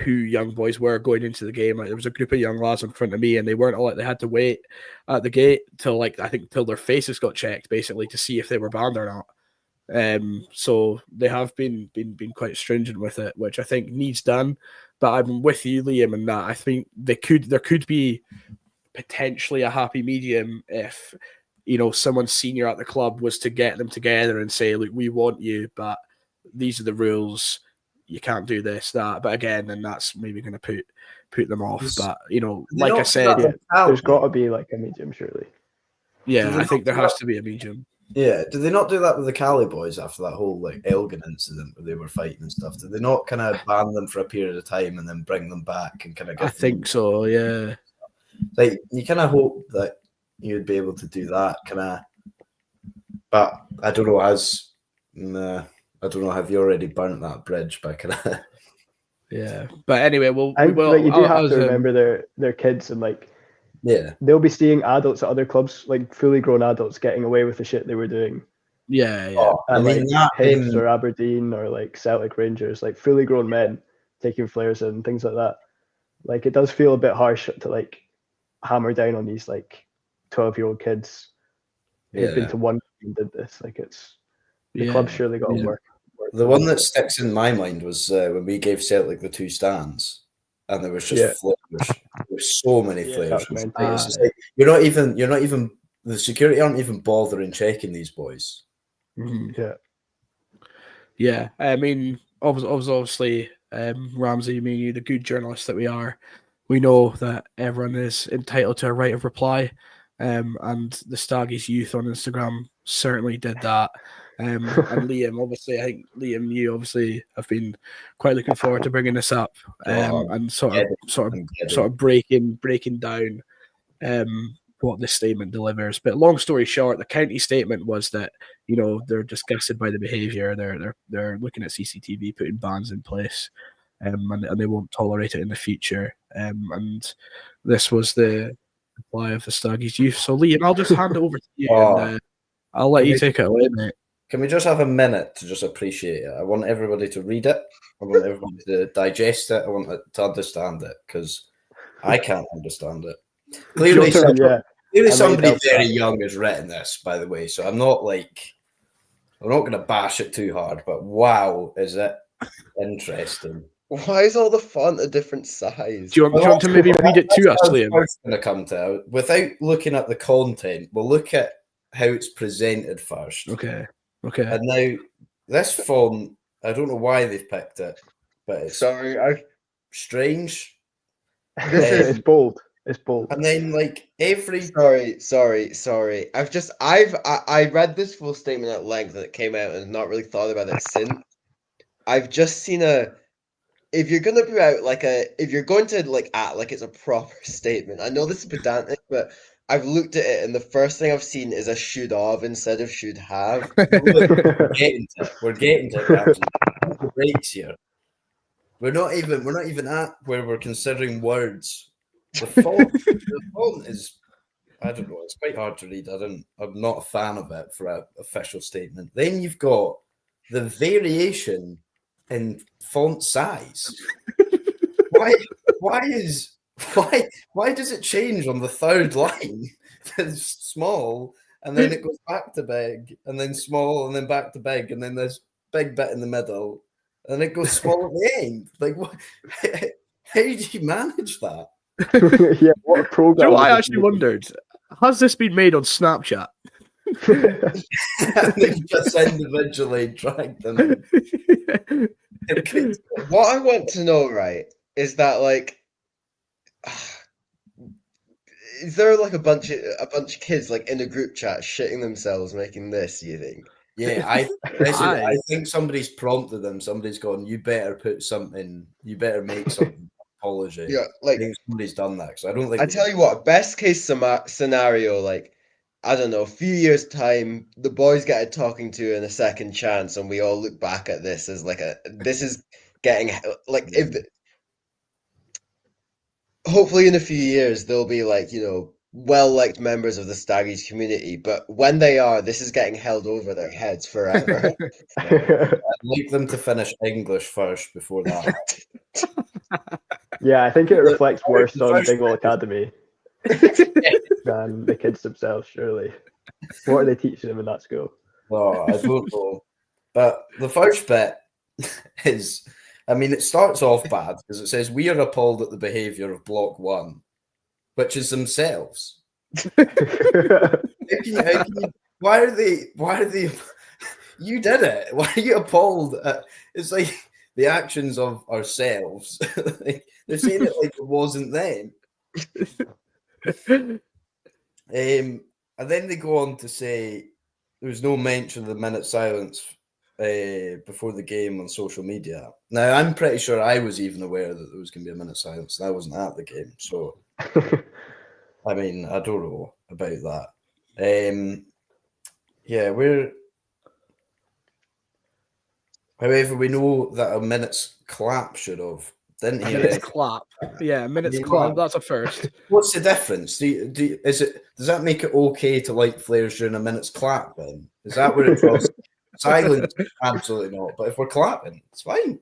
who young boys were going into the game. Like there was a group of young lads in front of me, and they weren't all like they had to wait at the gate till like I think till their faces got checked basically to see if they were banned or not. So they have been quite stringent with it, which I think needs done. But I'm with you, Liam, in that I think there could be potentially a happy medium if someone senior at the club was to get them together and say, look, we want you, but these are the rules. You can't do this, that. But again, then that's maybe going to put them off. But like I said, there's got to be like a medium, surely. Yeah, I think there has to be a medium. Yeah, did they not do that with the Cali boys after that whole like Elgin incident where they were fighting and stuff? Did they not kind of ban them for a period of time and then bring them back and kind of? I think so. Yeah. Like you kind of hope that you'd be able to do that, kind of. But I don't know. I don't know. Have you already burnt that bridge? But kind of. Yeah, but anyway, we will. Like, you do have to remember their kids and like. Yeah, they'll be seeing adults at other clubs, like fully grown adults, getting away with the shit they were doing. Yeah. And like Hibs or Aberdeen or like Celtic Rangers, like fully grown men taking flares and things like that. Like it does feel a bit harsh to like hammer down on these like 12-year-old kids who've been to one and did this. Like it's the club surely got to work. The one that sticks in my mind was when we gave Celtic the 2 stands. And there was just flares. There were so many flares. It's like, you're not even the security aren't even bothering checking these boys. Mm-hmm. Yeah. I mean, obviously, Ramsey, me and you, the good journalists that we are, we know that everyone is entitled to a right of reply. And the Staggies youth on Instagram certainly did that. And Liam, obviously, I think Liam, you obviously have been quite looking forward to bringing this up and sort of breaking down what this statement delivers. But long story short, the county statement was that they're disgusted by the behaviour. They're looking at CCTV, putting bans in place, and they won't tolerate it in the future. And this was the reply of the Staggies youth. So Liam, I'll just hand it over to you, and I'll let you take it away, mate. Can we just have a minute to just appreciate it? I want everybody to read it. I want everybody to digest it. I want to understand it because I can't understand it. Clearly, somebody very young has written this, by the way. So I'm not going to bash it too hard, but wow, is it interesting? Why is all the font a different size? Do you want to maybe read it to us, Liam? Going to come to without looking at the content. We'll look at how it's presented first. Okay. And now this font, I don't know why they've picked it, but it's strange. It's bold. It's bold. And then like every sorry. I read this full statement at length and it came out and not really thought about it since. I've just seen if you're gonna be out if you're going to act like it's a proper statement. I know this is pedantic, but I've looked at it and the first thing I've seen is a should have instead of should have. We're getting to it. The breaks here. We're not even at where we're considering words. The font is, I don't know, it's quite hard to read. I'm not a fan of it for an official statement. Then you've got the variation in font size. Why does it change on the third line? It's small, and then it goes back to big, and then small, and then back to big, and then there's big bit in the middle, and it goes small at the end. Like, what? How do you manage that? Yeah, what a program! Do you know what I actually wondered? Has this been made on Snapchat? They've just individually dragged them in. What I want to know, right, is that is there a bunch of kids in a group chat shitting themselves making this? You think? Yeah, I think somebody's prompted them. Somebody's gone. You better make something apology. Yeah, I think somebody's done that. So I don't think. I tell you what, best case scenario, I don't know, a few years time, the boys get a talking to and a second chance, and we all look back at this as this is getting hopefully in a few years they'll be well-liked members of the Staggies community, but when they are, this is getting held over their heads forever. I'd like them to finish English first before that. Yeah, I think it reflects worse the on first Dingwall bit Academy than the kids themselves, surely. What are they teaching them in that school? Oh, I don't know. But the first bit is, I mean, it starts off bad because it says, "We are appalled at the behaviour of Block 1, which is themselves." Why are they, you did it. Why are you appalled at, it's like the actions of ourselves. Like, they're saying it like it wasn't them. And then they go on to say there was no mention of the minute silence before the game on social media. Now, I'm pretty sure I was even aware that there was going to be a minute silence, and I wasn't at the game. So, I mean, I don't know about that. Yeah, however, we know that a minute's clap should have. Didn't hear Minutes it. clap. Yeah, minutes I mean, clap. That's a first. What's the difference? Does that make it okay to light flares during a minute's clap? Then is that where it draws? Silence, absolutely not. But if we're clapping, it's fine.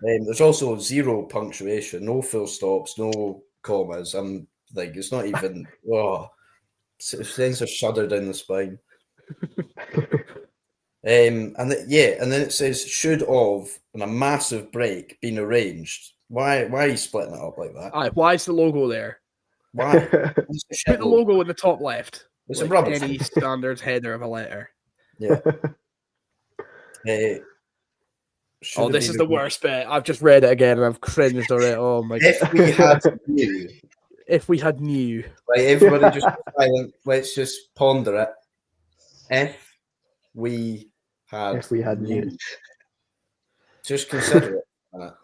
There's also zero punctuation, no full stops, no commas. I'm like, it's not even. Oh, it sends a shudder down the spine. And then it says should of and a massive break been arranged. Why are you splitting it up like that? Aye, why is the logo there? Why? Put the logo in the top left. It's like a rubbish. any standard header of a letter. Yeah. Oh, this is the worst bit. I've just read it again and I've cringed on it. Oh my god. If we had knew. If we had knew. Right, everybody just silent. Let's just ponder it. If we had knew. Just consider it.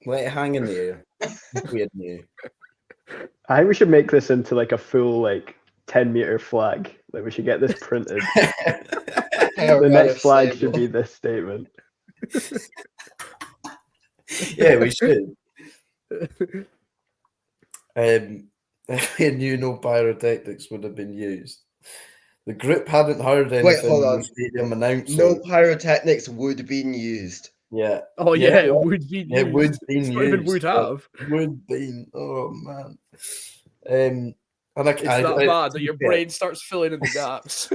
Let it hang in the air. If we had knew. I think we should make this into like a full 10-meter flag. Like we should get this printed. The next flag should be this statement. Yeah, we should. If we knew no pyrotechnics would have been used. The group hadn't heard anything. Wait, hold on. The stadium announcer. No pyrotechnics would been used. Yeah. Oh yeah, it would be. It would be used. Even would have. Would be. Oh man. And it's that bad that your brain starts filling in the gaps.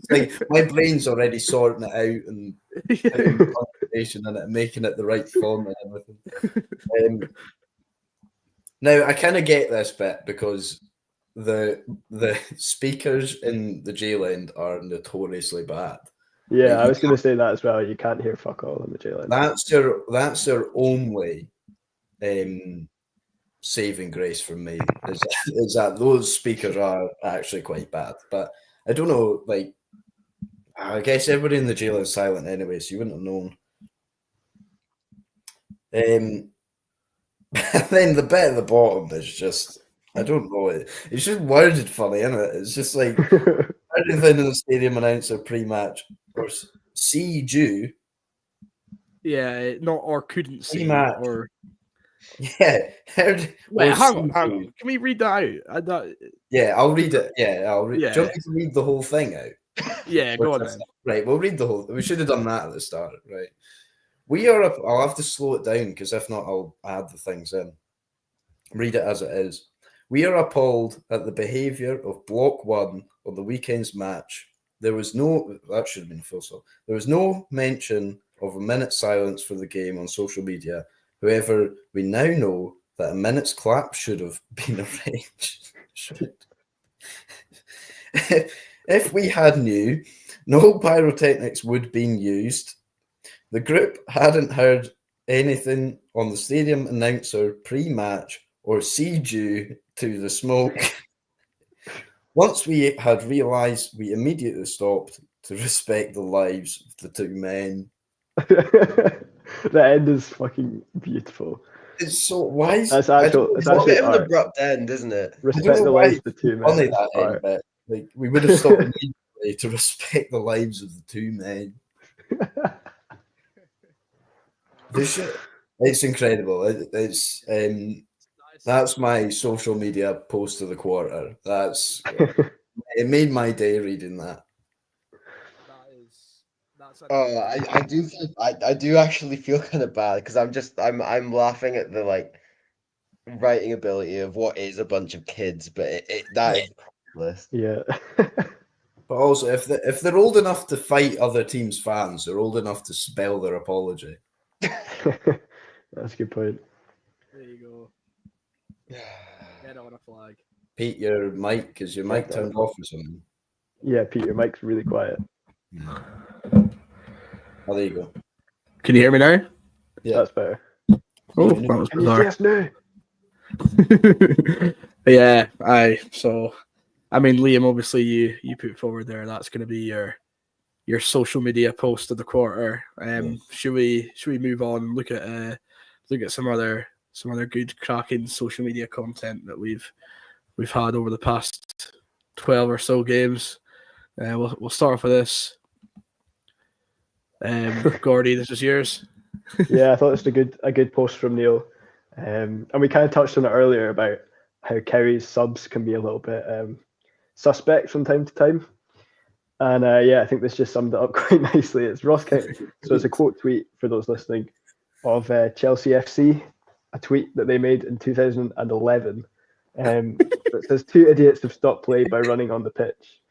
Like my brain's already sorting it out and punctuation in it and making it the right font and everything. Now I kind of get this bit because the speakers in the jail end are notoriously bad. Yeah, I was going to say that as well. You can't hear fuck all in the jail end. That's their only saving grace from me is that those speakers are actually quite bad. But I don't know, like I guess everybody in the jail is silent anyway, so you wouldn't have known. And then the bit at the bottom is just, I don't know, it's just worded funny, isn't it? It's just like everything in the stadium announcer pre-match or see due. Yeah, not or couldn't see Pre-match. or. Yeah. Wait, hang on. Can we read that out? Yeah, I'll read it. Yeah, I'll read. Yeah. Do you want me to read the whole thing out? Yeah, go on then. Right, we'll read the whole. We should have done that at the start, right? I'll have to slow it down because if not, I'll add the things in. Read it as it is. We are appalled at the behaviour of Block 1 on the weekend's match. That should have been a full stop. There was no mention of a minute's silence for the game on social media. However, we now know that a minute's clap should have been arranged. If we had knew, no pyrotechnics would been used. The group hadn't heard anything on the stadium announcer pre-match or see due to the smoke. Once we had realised, we immediately stopped to respect the lives of the two men. The end is fucking beautiful. It's so wise. It's a bit of an abrupt end, isn't it? Respect the lives of the two men. Funny that end bit. Like we would have stopped immediately to respect the lives of the two men. This shit, it's incredible. It's that That's my social media post of the quarter. It made my day reading that. Oh, I do actually feel kind of bad because I'm laughing at the like writing ability of what is a bunch of kids, but that is ridiculous. Yeah. But also, if they're old enough to fight other teams' fans, they're old enough to spell their apology. That's a good point. There you go. Get on a flag. Pete, your mic, is your mic Yeah, turned off or something? Yeah, Pete, your mic's really quiet. Oh, there you go. Can you hear me now? Yeah. That's better. Oh, that was Can you see bizarre. us now? Yeah, so I mean, Liam, obviously you put forward there. That's going to be your social media post of the quarter. Should we move on and look at some other good cracking social media content that we've had over the past 12 or so games? We'll start off with this. Gordy, this is yours. Yeah, I thought it was a good post from Neil. And we kind of touched on it earlier about how Kerry's subs can be a little bit suspect from time to time. And I think this just summed it up quite nicely. It's Ross County. So it's a quote tweet for those listening of Chelsea FC, a tweet that they made in 2011. It says, 2 idiots have stopped play by running on the pitch.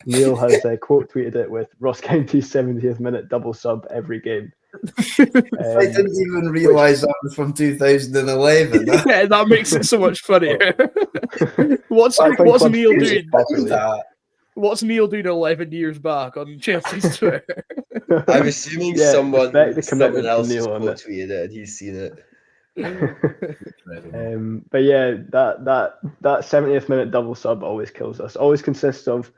Neil has quote tweeted it with Ross County's 70th minute double sub every game. I didn't even realise that was from 2011. Yeah, that makes it so much funnier. What's Neil doing? What's Neil doing 11 years back on Chelsea's Twitter? I'm assuming someone else has quote tweeted it and he's seen it. But yeah, that 70th minute double sub always kills us. Always consists of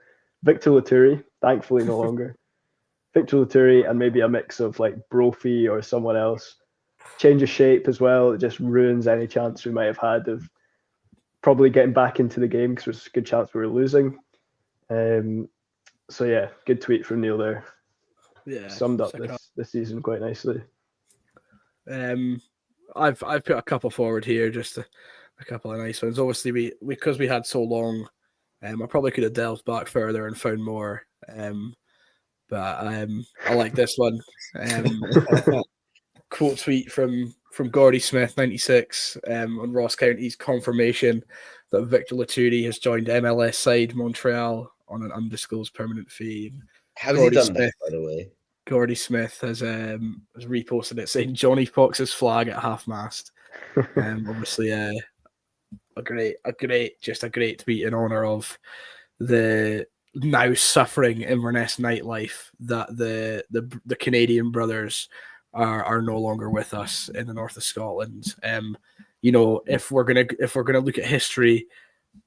Victor Laturi, thankfully no longer. Victor Laturi and maybe a mix of like Brophy or someone else. Change of shape as well. It just ruins any chance we might have had of probably getting back into the game because there's a good chance we were losing. So yeah, good tweet from Neil there. Yeah, summed up this season quite nicely. I've put a couple forward here, just a couple of nice ones. Obviously, because we had so long, I probably could have delved back further and found more. But I like this one. Quote tweet from Gordy Smith 96 on Ross County's confirmation that Victor Laturi has joined MLS side Montreal on an undisclosed permanent fee. How's he done that, by the way? Gordy Smith has reposted it saying Johnny Fox's flag at half mast. Obviously, a great tweet in honor of the now suffering Inverness nightlife that the Canadian brothers are no longer with us in the north of Scotland. If we're gonna look at history,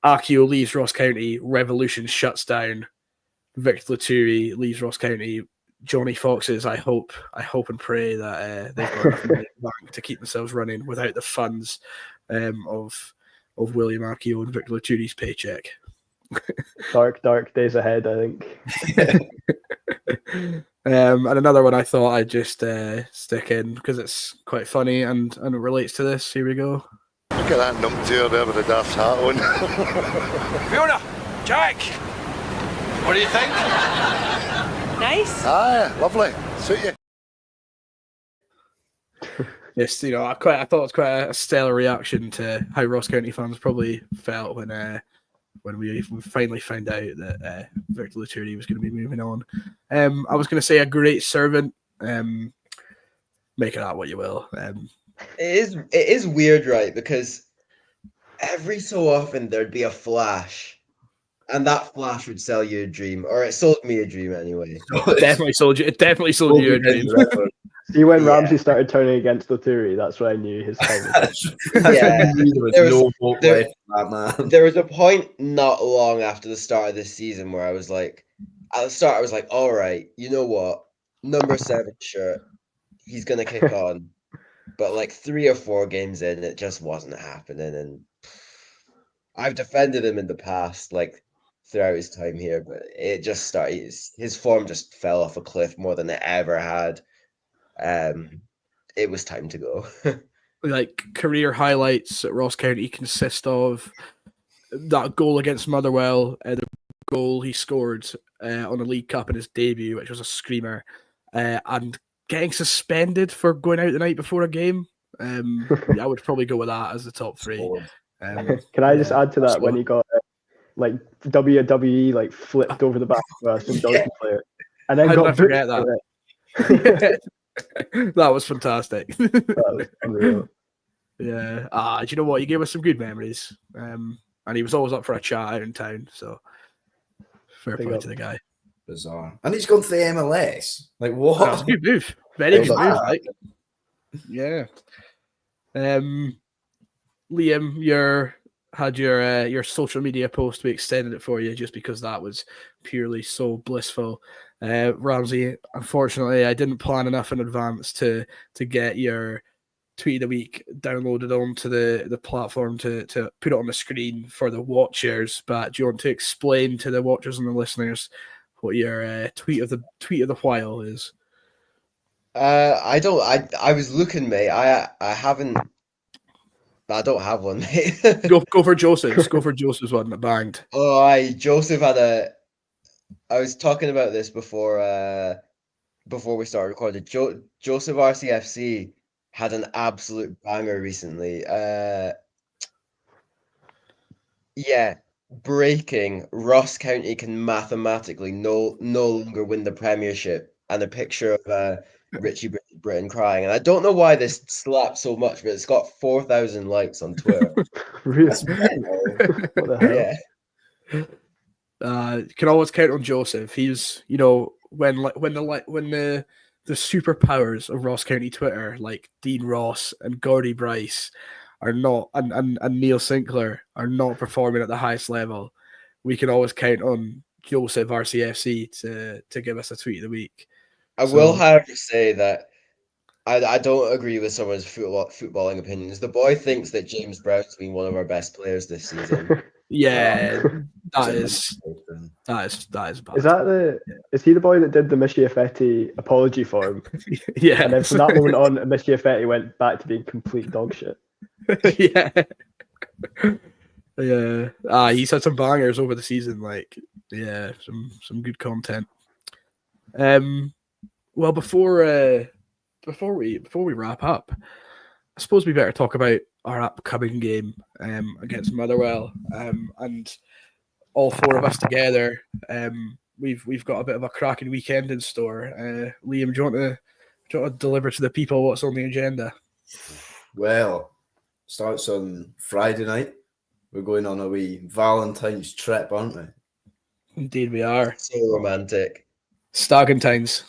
Akio leaves Ross County, Revolution shuts down. Victor Laturi leaves Ross County. Johnny Foxes, I hope and pray that they've got enough money in the bank to keep themselves running without the funds of William Akio and Victor Laturi's paycheck. Dark days ahead, I think. And another one I thought I'd just stick in because it's quite funny and it relates to this. Here we go. Look at that numpty there with the daft hat on. Fiona, Jack, what do you think? Nice. Aye, lovely. Suit you. Yes, I thought it was quite a stellar reaction to how Ross County fans probably felt when we finally found out that Victor Laturi was going to be moving on. I was going to say a great servant. Make of that what you will. It is weird, right? Because every so often there'd be a flash, and that flash would sell you a dream, or it sold me a dream anyway. It definitely sold you a dream. See, when Ramsey started turning against Laturi, that's when I knew his time was Yeah, no hope left for that man. There was a point not long after the start of this season where I was like, at the start I was like, all right, you know what, number 7 shirt, he's gonna kick on. But like 3 or 4 games in, it just wasn't happening, and I've defended him in the past, like throughout his time here, but it just started. His form just fell off a cliff more than it ever had. It was time to go. like career highlights at Ross County consist of that goal against Motherwell, the goal he scored on the League Cup in his debut, which was a screamer, and getting suspended for going out the night before a game. I would probably go with that as the top three. Can I just add to that when he got like WWE like flipped over the back of some Donkey player, and then How got did I forget that? That was fantastic. That was unreal. Yeah. Do you know what? He gave us some good memories. And he was always up for a chat out in town. So fair play to the guy. Bizarre. And he's gone to the MLS. Like, what? That's a good move. Very good move. Like. Yeah. Liam, your social media post. We extended it for you just because that was purely so blissful. Ramsey, unfortunately, I didn't plan enough in advance to get your tweet of the week downloaded onto the platform to put it on the screen for the watchers. But do you want to explain to the watchers and the listeners what your tweet of the while is? I don't. I was looking, mate. I don't have one, mate. Go for Joseph's. Go for Joseph's one that banged. Oh, Joseph had a. I was talking about this before we started recording. Joseph RCFC had an absolute banger recently. Yeah, breaking. Ross County can mathematically no longer win the Premiership, and a picture of Richie Britton crying. And I don't know why this slaps so much, but it's got 4,000 likes on Twitter. Really? What the hell? Yeah. You can always count on Joseph. He's, when the superpowers of Ross County Twitter, like Dean Ross and Gordy Bryce, are not, and Neil Sinclair are not performing at the highest level, we can always count on Joseph RCFC to give us a tweet of the week. I will, however, say that I don't agree with someone's footballing opinions. The boy thinks that James Brown's been one of our best players this season. Yeah, that is bad. Is he the boy that did the Mischiafetti apology for him? Yeah. And then from that moment on, Mischiafetti went back to being complete dog shit. Yeah. Yeah. He's had some bangers over the season. Like, yeah, some good content. Well, before we wrap up, I suppose we better talk about our upcoming game against Motherwell. And all four of us together, we've got a bit of a cracking weekend in store. Liam, do you want to deliver to the people what's on the agenda? Well, starts on Friday night. We're going on a wee Valentine's trip, aren't we? Indeed, we are. So romantic. Staggentines.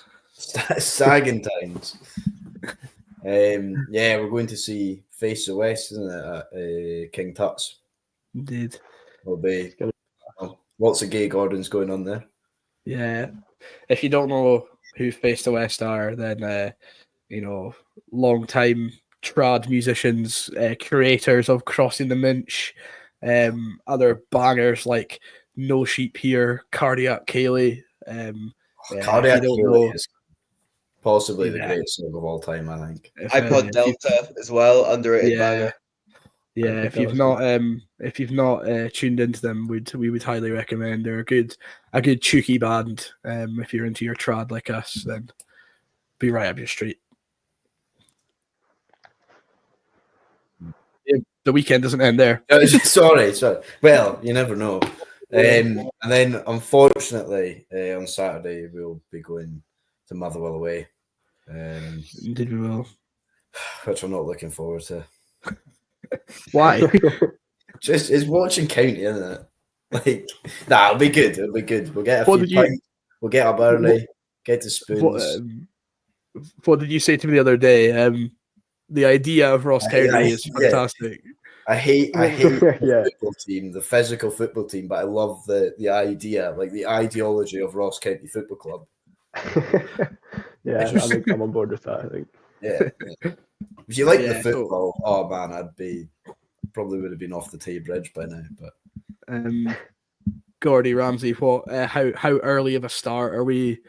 Saggentines. Yeah, we're going to see Face the West, isn't it, at King Tut's. Indeed. Will be lots of gay Gordons going on there. Yeah. If you don't know who Face the West are, then long time trad musicians, creators of Crossing the Minch, other bangers like No Sheep Here, Cardiac Kaylee. Cardiac Kaylee is possibly the greatest song of all time, I think. iPod Delta as well, underrated banger. Yeah, if you've not tuned into them, we would highly recommend. They're a good chooky band. If you're into your trad like us, then be right up your street. The weekend doesn't end there. Sorry. Well, you never know. And then, unfortunately, on Saturday we'll be going to Motherwell away. Indeed, we will. Which I'm not looking forward to. Why? Just it's watching county, isn't it? Like, it'll be good. It'll be good. We'll get a few pints. We'll get up early. Get to spoons. What did you say to me the other day? The idea of Ross County is fantastic. Yeah. I hate the football team, the physical football team, but I love the idea, like the ideology of Ross County Football Club. Yeah, I'm on board with that, I think. Yeah. If you like the football, oh man, probably would have been off the Tay Bridge by now. But Gordy Ramsey, how early of a start are we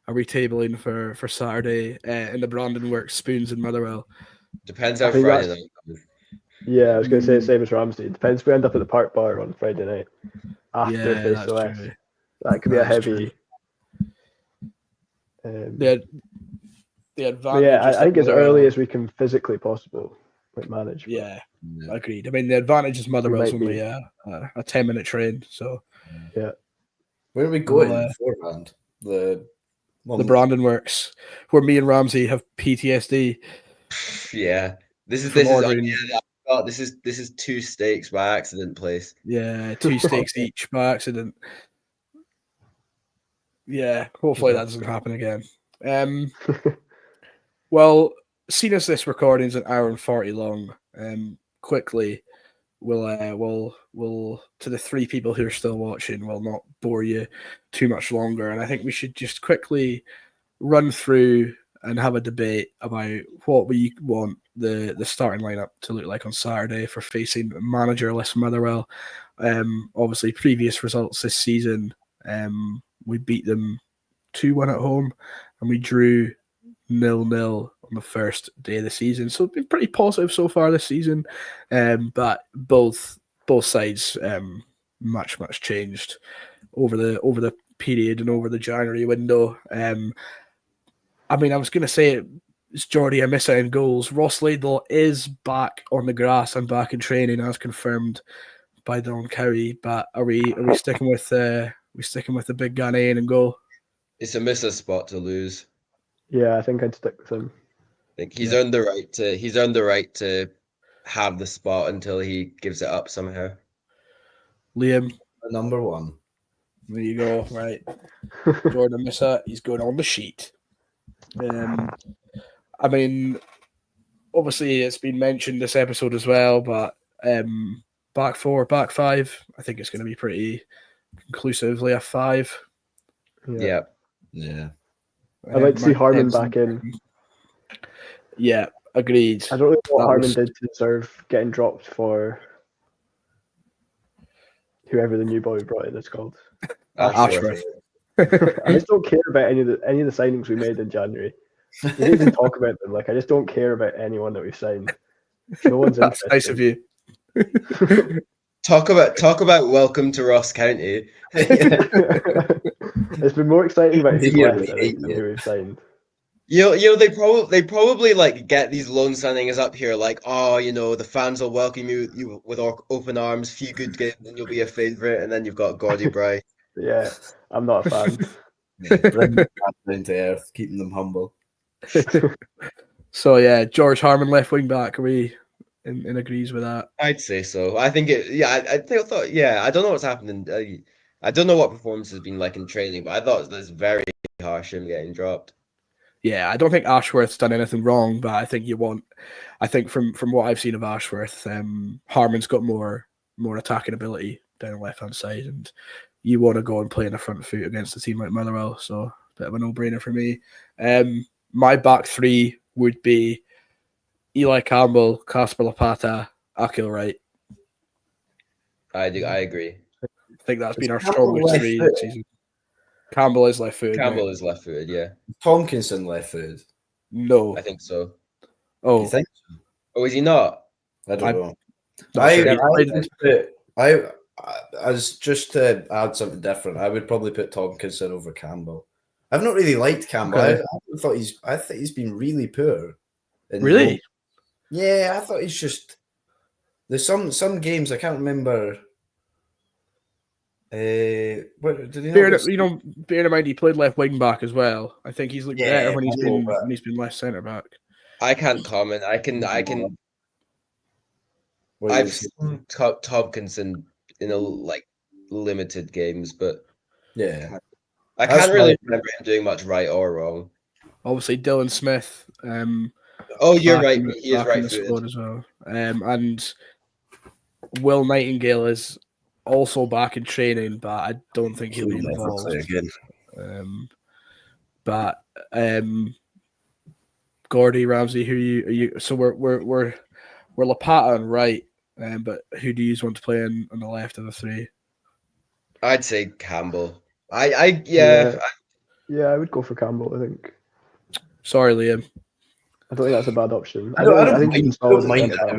tabling for Saturday in the Brandon Works Spoons in Motherwell? Depends I how think Friday that's- night goes. Yeah, I was going to say the same as Ramsey. It depends if we end up at the Park Bar on Friday night after Yeah, Face that's the West. true. That could be a That's heavy. The But advantage yeah, is I that think as early Motherwell. as we can physically possible, like manage. but Yeah, agreed. I mean, the advantage is Motherwell's might be- only a 10-minute train, so Yeah. Where are we Well, going beforehand? The Brandon Works, where me and Ramsey have PTSD. Yeah, this is From this is ordering- yeah, this is 2 steaks by accident place. Yeah, 2 steaks each by accident. Yeah, hopefully that doesn't happen again. Well, seeing as this recording is an hour and 40 long, quickly we'll to the 3 people who are still watching, we'll not bore you too much longer. And I think we should just quickly run through and have a debate about what we want the starting lineup to look like on Saturday for facing managerless Motherwell. Obviously, previous results this season, we beat them 2-1 at home, and we drew 0-0 on the first day of the season. So it's been pretty positive so far this season. But both sides much changed over the period and over the January window. I mean, I was going to say it's Geordie. I miss out on goals. Ross Laidlaw is back on the grass and back in training, as confirmed by Don Cowie. But are we sticking with the big Ghanaian and goal? It's a miss spot to lose. Yeah, I think I'd stick with him. I think he's earned the right to have the spot until he gives it up somehow. Liam, number 1. There you go. Right, Jordan Missa, he's going on the sheet. I mean, obviously it's been mentioned this episode as well, but back 4, back 5, I think it's going to be pretty conclusively a 5. Yeah. I'd like to see Harmon back in. Yeah, agreed. I don't know what Harmon did to deserve getting dropped for whoever the new boy we brought in is called. Ashworth. I just don't care about any of the signings we made in January. We didn't even talk about them. Like, I just don't care about anyone that we've signed. No one's That's interested. nice of you. Talk about welcome to Ross County. It's been more exciting about who's left, I think, than who we've signed. You know, they probably like get these loan signings up here, like, oh, you know, the fans will welcome you with open arms, few good games, and you'll be a favourite, and then you've got Gordy Bry. Yeah, I'm not a fan. Bring them down to earth, keeping them humble. So yeah, George Harmon left wing back. Are we in agrees with that? I'd say so. I think it. Yeah, I thought. Yeah, I don't know what's happening. I don't know what performance has been like in training, but I thought it was very harsh him getting dropped. Yeah, I don't think Ashworth's done anything wrong, but I think from what I've seen of Ashworth, Harmon's got more attacking ability down the left hand side, and you want to go and play in the front foot against a team like Motherwell, so a bit of a no brainer for me. My back 3 would be Eli Campbell, Casper Lapata, Akil Wright. I agree. I think that's been our strongest 3 this season. Campbell is left footed. Campbell is left footed, yeah. Tomkinson left footed. No. I think so. Oh. You think so? Oh, is he not? I don't know. As just to add something different, I would probably put Tomkinson over Campbell. I've not really liked Campbell. Okay. I think he's been really poor. Really? Yeah, I thought he's just. There's some games I can't remember. What did he? Bear in mind he played left wing back as well. I think he's looked better when he's been left centre back. I can't comment. I can. I've seen Tomkinson in limited games, but yeah, I can't really remember him doing much right or wrong. Obviously, Dylan Smith. Oh, you're right. He is right footed as well. And Will Nightingale is also back in training, but I don't think he'll be involved again. But Gordy, Ramsey, who are you? So we're Lapata on right, but who do you want to play on the left of the 3? I'd say Campbell. Yeah, I would go for Campbell, I think. Sorry, Liam. I don't think that's a bad option. I don't I think he's I don't solid at mind centre that. back. I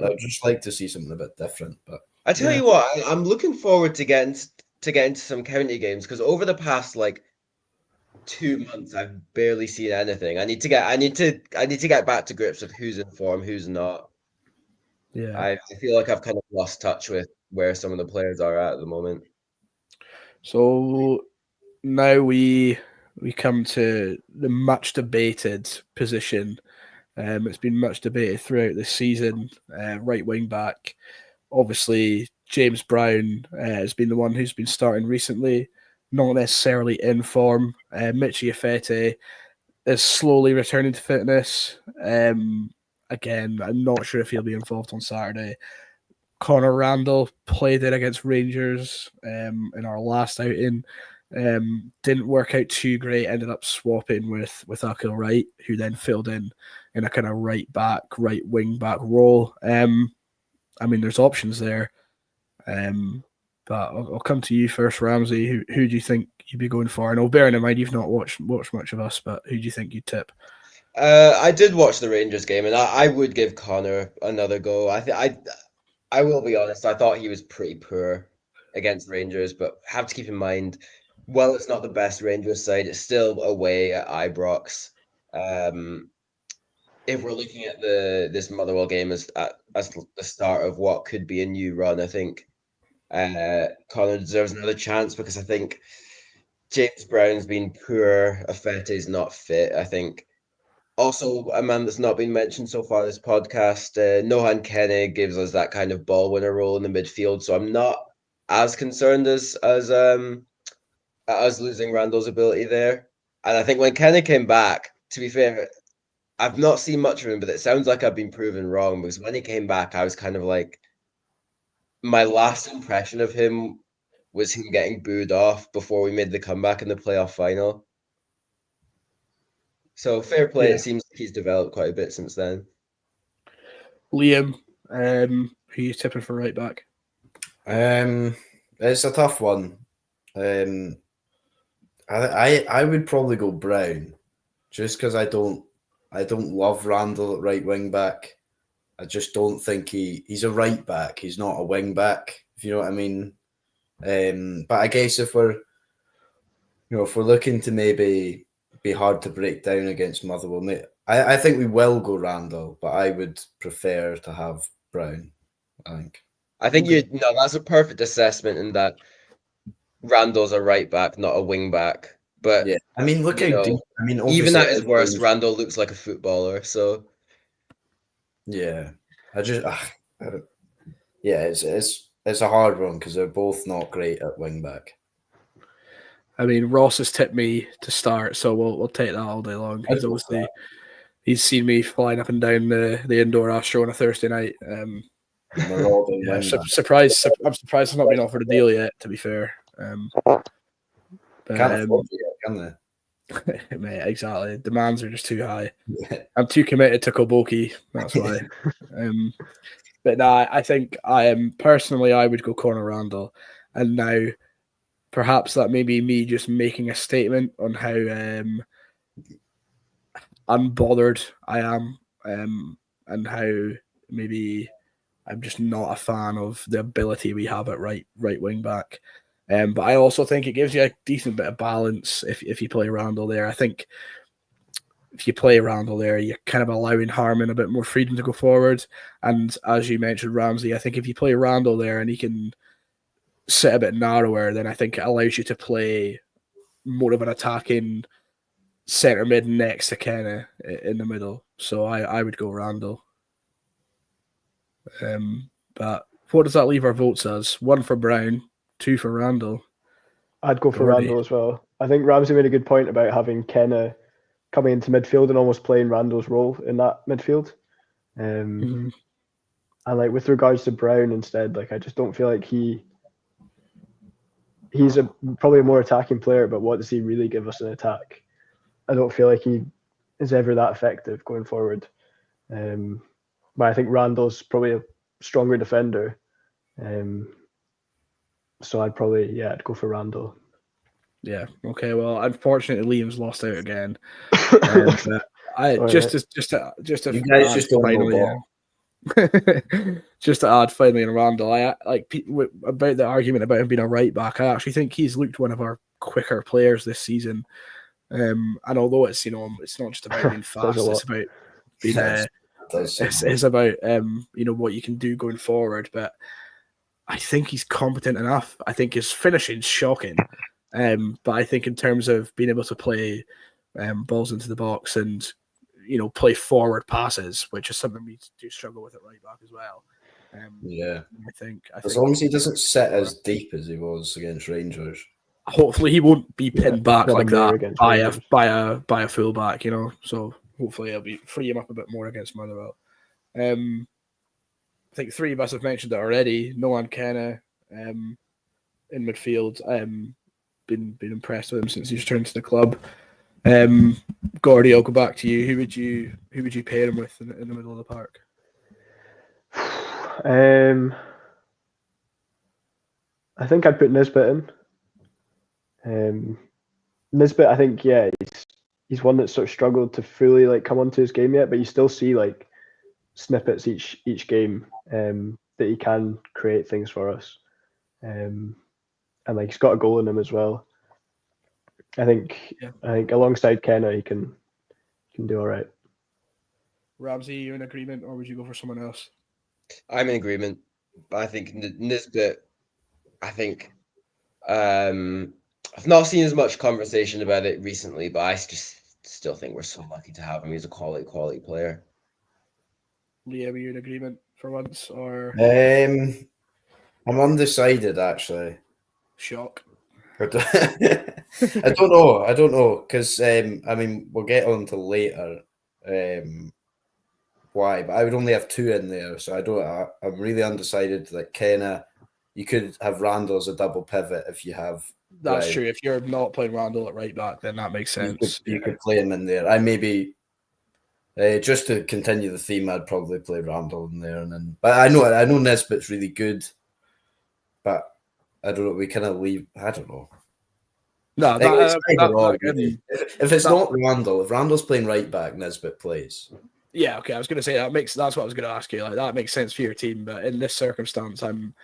would just like to see something a bit different. But I tell you what, I'm looking forward to getting into some county games because over the past like 2 months I've barely seen anything. I need to get back to grips with who's in form, who's not. Yeah. I feel like I've kind of lost touch with where some of the players are at the moment. So now we come to the much debated position. It's been much debated throughout the season. Right wing back, obviously James Brown has been the one who's been starting recently, not necessarily in form. Michi Afete is slowly returning to fitness. Again, I'm not sure if he'll be involved on Saturday. Connor Randall played it against Rangers in our last outing. Didn't work out too great. Ended up swapping with Akil Wright, who then filled in a kind of right wing back role. I mean, there's options there. But I'll come to you first, Ramsey. Who do you think you'd be going for? I know, bearing in mind you've not watched much of us, but who do you think you'd tip? I did watch the Rangers game, and I would give Connor another go. I will be honest. I thought he was pretty poor against Rangers, but have to keep in mind, well, it's not the best Rangers side. It's still away at Ibrox. If we're looking at this Motherwell game as the start of what could be a new run, I think Connor deserves another chance because I think James Brown's been poor. Afete's not fit. I think also a man that's not been mentioned so far this podcast, Nohan Kenny gives us that kind of ball winner role in the midfield. So I'm not as concerned as losing Randall's ability there. And I think when Kenny came back, to be fair, I've not seen much of him, but it sounds like I've been proven wrong because when he came back, I was kind of like, my last impression of him was him getting booed off before we made the comeback in the playoff final. So fair play. Yeah. It seems like he's developed quite a bit since then. Liam, who are you tipping for right back? It's a tough one. I would probably go Brown, just because I don't love Randall at right wing back. I just don't think he's a right back. He's not a wing back, if you know what I mean. But I guess if we're looking to maybe be hard to break down against Motherwell, I think we will go Randall, but I would prefer to have Brown. I think that's a perfect assessment in that Randall's a right back, not a wing back. But yeah, I mean, look how deep. I mean, even at his worst, Randall looks like a footballer. So yeah, it's a hard one because they're both not great at wing back. I mean, Ross has tipped me to start, so we'll take that all day long. He's seen me flying up and down the indoor Astro on a Thursday night. Surprised. I'm surprised I've not been offered a deal yet. To be fair, can't afford it yet, can they? Mate, exactly. Demands are just too high. I'm too committed to Koboki. That's why. But no, I think I would go Conor Randall, and now perhaps that may be me just making a statement on how unbothered I am, and how maybe I'm just not a fan of the ability we have at right wing back. But I also think it gives you a decent bit of balance if you play Randall there. I think if you play Randall there, you're kind of allowing Harmon a bit more freedom to go forward. And as you mentioned, Ramsey, I think if you play Randall there and he can sit a bit narrower, then I think it allows you to play more of an attacking centre mid next to Kenna in the middle. So I would go Randall. But what does that leave our votes as? 1 for Brown, 2 for Randall. I'd go for Randall as well. I think Ramsey made a good point about having Kenna coming into midfield and almost playing Randall's role in that midfield. And like with regards to Brown instead, like I just don't feel like he's probably a more attacking player, but what does he really give us in attack? I don't feel like he is ever that effective going forward. But I think Randall's probably a stronger defender. So I'd go for Randall. Yeah. Okay. Well, unfortunately, Liam's lost out again. But Just to You guys add just don't know finally, ball. just to add finally, and Randall, I like about the argument about him being a right back. I actually think he's looked one of our quicker players this season. And although it's it's not just about being fast, it's about being it's about what you can do going forward. But I think he's competent enough. I think his finishing's shocking. But I think in terms of being able to play balls into the box and play forward passes, which is something we do struggle with at right back as well. I think as long as he doesn't sit as deep as he was against Rangers. Hopefully he won't be pinned back like that by a fullback, So hopefully it'll free him up a bit more against Motherwell. I think three of us have mentioned it already. Noah Kenna in midfield. Been impressed with him since he's returned to the club. Gordy, I'll go back to you. Who would you pair him with in the middle of the park? I think I'd put Nisbet in. Nisbet, I think, he's one that's sort of struggled to fully come onto his game yet, but you still see snippets each game that he can create things for us, and he's got a goal in him as well. I think alongside Kenna, he can do all right. Ramsey, you in agreement, or would you go for someone else? I'm in agreement. I think Nisbet. I think I've not seen as much conversation about it recently, but I just still think we're so lucky to have him. He's a quality player. Liam, are you in agreement for once, or? I'm undecided actually. Shock. I don't know because we'll get on to later why, but I would only have two in there, so I'm really undecided. That Kenna, you could have Randall as a double pivot if you have. That's true. If you're not playing Randall at right back, then that makes sense. You could play him in there. I maybe just to continue the theme, I'd probably play Randall in there, but I know Nisbet's really good, but I don't know. We kind of leave. I don't know. No, if it's not Randall, if Randall's playing right back, Nisbet plays. Yeah, okay. I was going to say that's what I was going to ask you. That makes sense for your team, but in this circumstance, I'm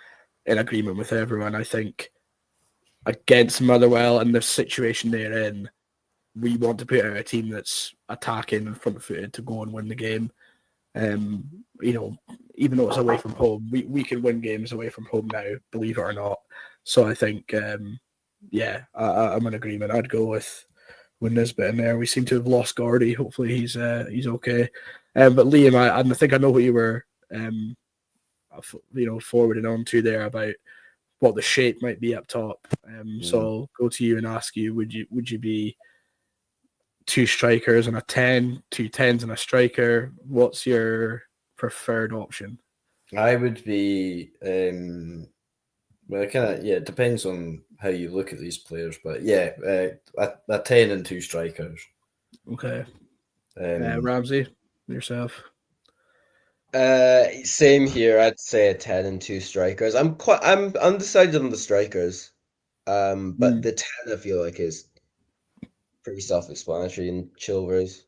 in agreement with everyone. I think against Motherwell and the situation they're in, we want to put out a team that's attacking and front-footed to go and win the game. Even though it's away from home, we can win games away from home now, believe it or not. So I think, I'm in agreement. I'd go with Nisbet in there. We seem to have lost Gordy. Hopefully he's okay. But Liam, I think I know what you were, forwarding on to there about what the shape might be up top. So I'll go to you and ask you: Would you be two strikers and a 10, 2 10s and a striker? What's your preferred option? I would be. Well, it depends on how you look at these players, but a 10 and 2 strikers. Okay. Ramsey, yourself. Same here. I'd say a 10 and 2 strikers. I'm undecided on the strikers, but the 10 I feel like is pretty self-explanatory in Chilvers.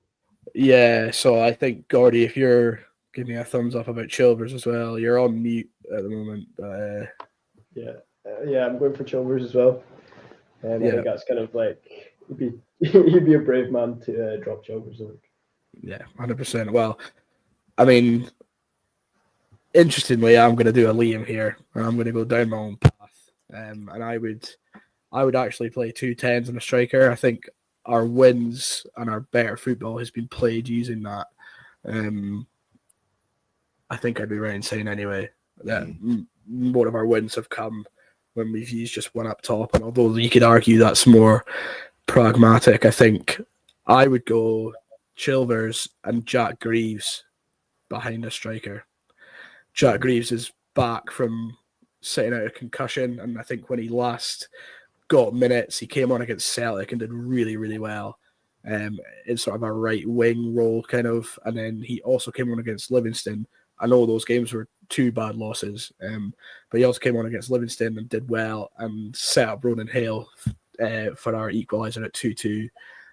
Yeah, so I think Gordy, if you're giving me a thumbs up about Chilvers as well, you're on mute at the moment. But I'm going for Chilvers as well. I think that's kind of he'd be a brave man to drop Chilvers. I think. Yeah, 100%. Well, I mean, interestingly, I'm going to do a Liam here, and I'm going to go down my own path. And I would actually play 2 10s and a striker. I think our wins and our better football has been played using that. I think I'd be right in saying anyway that more of our wins have come when we've used just one up top. And although you could argue that's more pragmatic, I think I would go Chilvers and Jack Greaves behind a striker. Jack Greaves is back from sitting out a concussion, and I think when he last got minutes, he came on against Celtic and did really, really well in sort of a right wing role kind of, and then he also came on against Livingston. I know those games were 2 bad losses, but he also came on against Livingston and did well and set up Ronan Hale for our equaliser at 2-2.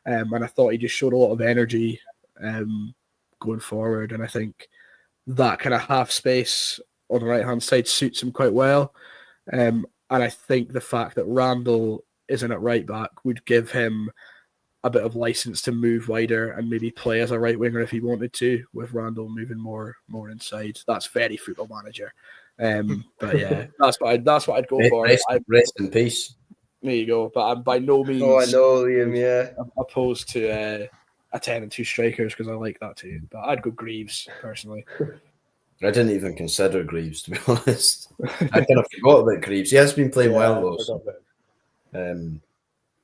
And I thought he just showed a lot of energy going forward. And I think that kind of half space on the right-hand side suits him quite well. And I think the fact that Randall isn't at right back would give him a bit of license to move wider and maybe play as a right winger if he wanted to, with Randall moving more inside. That's very Football Manager. But yeah, that's what I'd go for. Rest in peace. There you go. But I'm by no means Oh, I know, Liam. Yeah. opposed to a 10 and 2 strikers, because I like that too. But I'd go Greaves personally. I didn't even consider Greaves, to be honest. I kind of forgot about Greaves. He has been playing well though. So.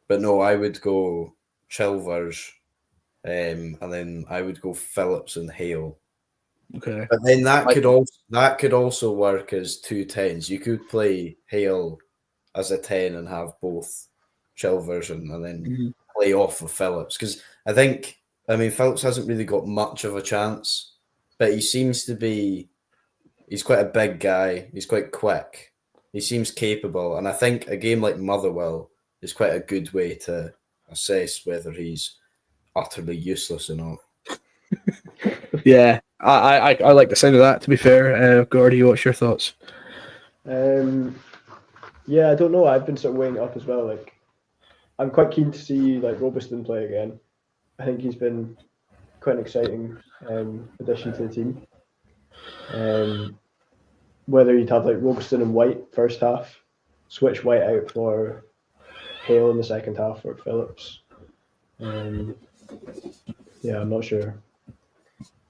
But no, I would go Chilvers, and then I would go Phillips and Hale. Okay. But then that could also work as 2 10s. You could play Hale as a 10 and have both Chilvers and then play off of Phillips. Because Phillips hasn't really got much of a chance, but he seems to be, he's quite a big guy. He's quite quick. He seems capable. And I think a game like Motherwell is quite a good way to assess whether he's utterly useless or not. Yeah, I like the sound of that, to be fair. Gordy, what's your thoughts? Yeah, I don't know. I've been sort of weighing it up as well. Like, I'm quite keen to see like Robeston play again. I think he's been quite an exciting addition to the team. Whether you'd have like Robeston and White first half, switch White out for Hale in the second half for Phillips. Yeah, I'm not sure.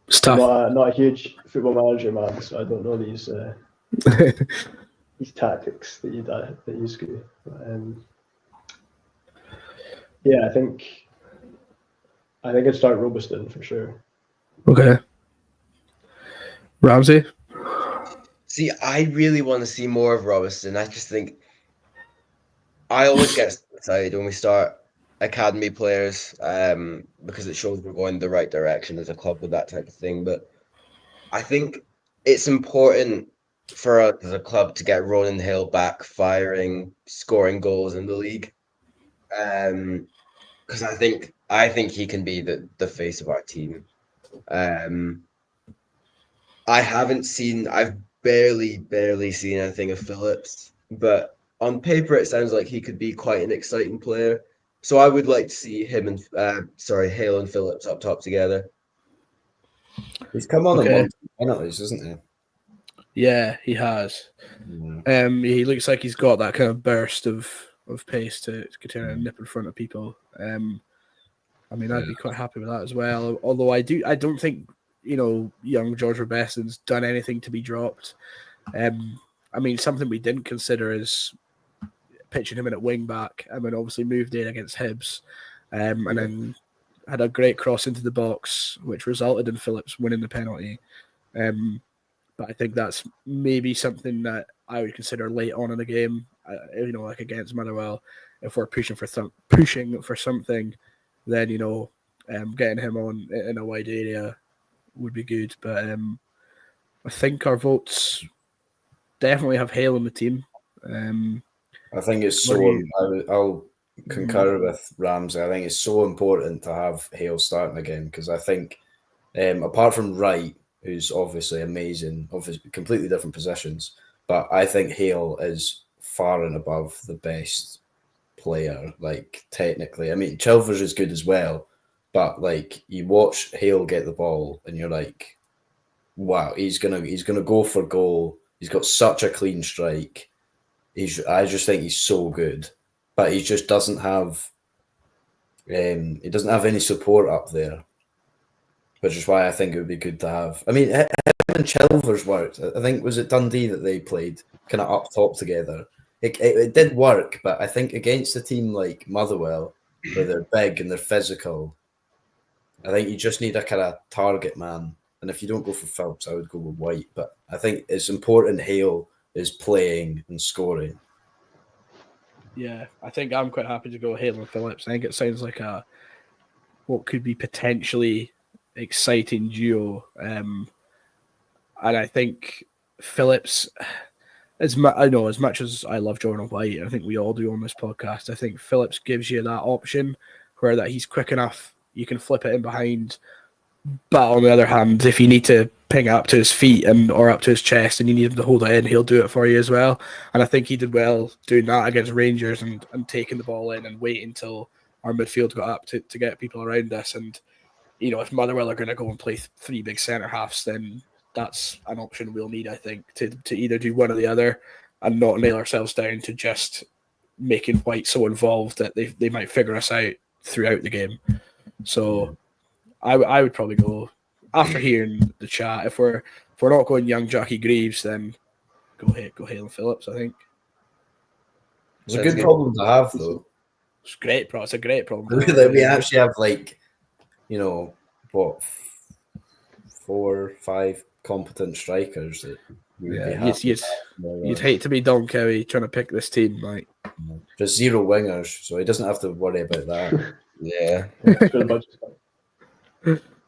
It's tough. Not a huge Football Manager man, so I don't know these tactics that you do. Yeah, I think I'd start Robeston for sure. Okay. Ramsey? See, I really want to see more of Robinson. I just think I always get excited when we start academy players, because it shows we're going the right direction as a club with that type of thing. But I think it's important for us as a club to get Ronan Hill back firing, scoring goals in the league. Because I think he can be the face of our team. I've barely seen anything of Phillips, but on paper it sounds like he could be quite an exciting player. So I would like to see him and Hale and Phillips up top together. He's come on a month penalties, isn't he? Yeah, he has. He looks like he's got that kind of burst of pace to continue to nip in front of people. I'd be quite happy with that as well. Although I don't think young George Robeston's done anything to be dropped. Something we didn't consider is pitching him in at wing back. Obviously moved in against Hibs, and then had a great cross into the box, which resulted in Phillips winning the penalty. But I think that's maybe something that I would consider late on in the game. Like against Motherwell, if we're pushing for something, then getting him on in a wide area would be good. But I think our votes definitely have Hale in the team. I think it's I'll concur with Ramsey. I think it's so important to have Hale starting again, because I think apart from Wright, who's obviously amazing, obviously completely different positions, but I think Hale is far and above the best player, like technically. Chilvers is good as well, but like you watch Hale get the ball and you're like, wow, he's gonna go for goal. He's got such a clean strike. I just think he's so good, but he just doesn't have any support up there, which is why I think it would be good to have. Him and Chilvers worked. I think, was it Dundee that they played kind of up top together? It did work, but I think against a team like Motherwell, where they're big and they're physical, I think you just need a kind of target man. And if you don't go for Phelps, I would go with White. But I think it's important Hale is playing and scoring. Yeah, I think I'm quite happy to go Hale and Phillips. I think it sounds like what could be potentially exciting duo. And I think Phillips, as much as I love Jordan White, I think we all do on this podcast, I think Phillips gives you that option where that he's quick enough, you can flip it in behind, But on the other hand, if you need to ping it up to his feet or up to his chest and you need him to hold it in, he'll do it for you as well. And I think he did well doing that against Rangers and taking the ball in and waiting until our midfield got up to get people around us. And, if Motherwell are going to go and play three big centre halves, then that's an option we'll need, I think, to either do one or the other and not nail ourselves down to just making White so involved that they might figure us out throughout the game. So I would probably go, after hearing the chat, if we're not going young Jackie Greaves, then go Hale Phillips, I think. It's a good problem to have, though. It's great, bro. It's a great problem. We actually have, what, 4 or 5 competent strikers that you'd hate to be Don Cowie trying to pick this team, like. Just 0 wingers, so he doesn't have to worry about that. Yeah.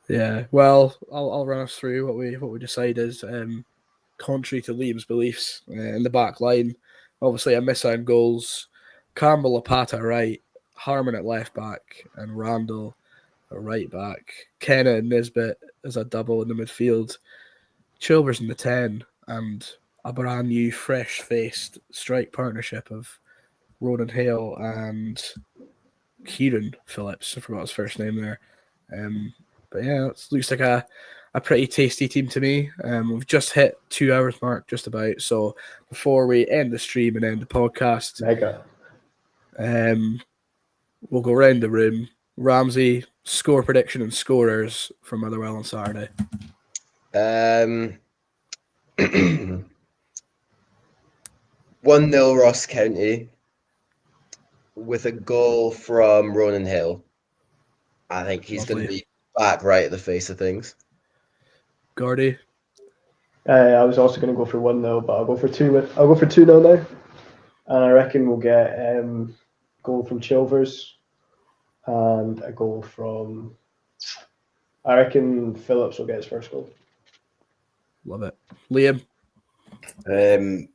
Yeah. Well, I'll run us through what we decide is contrary to Liam's beliefs in the back line. Obviously, I miss out goals. Campbell Lapata right, Harmon at left back, and Randall at right back. Kenna and Nisbet as a double in the midfield. Chilvers in the 10, and a brand new, fresh-faced strike partnership of Ronan Hale and Kieran Phillips. I forgot his first name there. But yeah, it looks like a pretty tasty team to me. We've just hit 2 hours mark, just about. So before we end the stream and end the podcast, we'll go around the room. Ramsey, score prediction and scorers for Motherwell on Saturday. 1-0 Ross County with a goal from Ronan Hill. I think he's going to be back right at the face of things. Gordy? I was also going to go for 1-0, but I'll go for 2. I'll go for 2-0 now. And I reckon we'll get a goal from Chilvers and a goal from... I reckon Phillips will get his first goal. Love it. Liam? I'm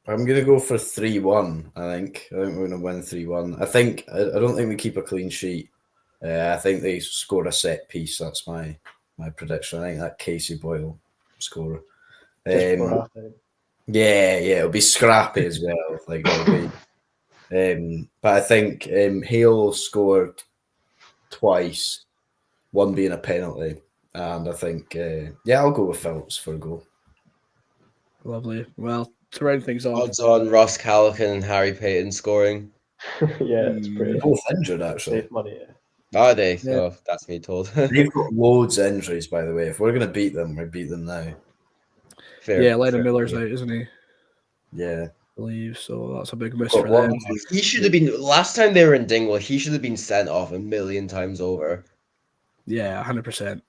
going to go for 3-1, I think. I think we're going to win 3-1. I don't think we keep a clean sheet. I think they score a set piece. That's my prediction. I think that Casey Boyle score. Yeah, it'll be scrappy as well. But I think Hale scored twice, one being a penalty. And I think, I'll go with Phillips for a goal. Lovely. Well, to round things off. Odds on Ross Callaghan and Harry Payton scoring. It's pretty. They're both injured, actually. Save money, Are they? Yeah. Oh, that's me told. They've got loads of injuries, by the way. If we're going to beat them, we beat them now. Lennon Miller's out, isn't he? Yeah. I believe so. That's a big miss for them. He should have been, last time they were in Dingwall, he should have been sent off 1,000,000 times over. Yeah, 100%.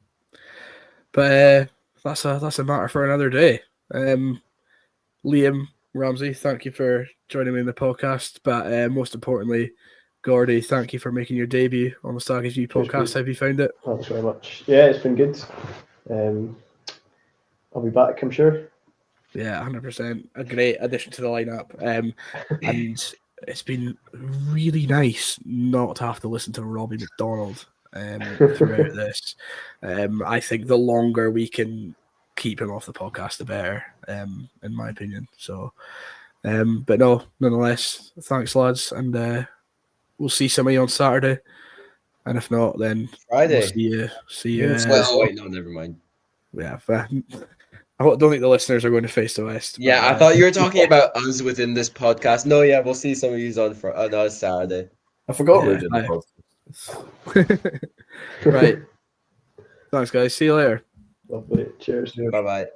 But that's a matter for another day. Liam, Ramsey, thank you for joining me in the podcast. But most importantly, Gordy, thank you for making your debut on the Staggies View podcast. How have you found it? Thanks very much. Yeah, it's been good. I'll be back, I'm sure. Yeah, 100%. A great addition to the lineup. And it's been really nice not to have to listen to Robbie McDonald throughout this. I think the longer we can keep him off the podcast, the better, in my opinion. So, but no, nonetheless, thanks, lads. And we'll see some of you on Saturday. And if not, then Friday. We'll see you. Wait, no, never mind. Yeah, I don't think the listeners are going to Face the West. Yeah, I thought you were talking about us within this podcast. No, yeah, we'll see some of you on Saturday. I forgot we did the podcast. Right. Thanks, guys. See you later. Lovely. Cheers. Bye-bye.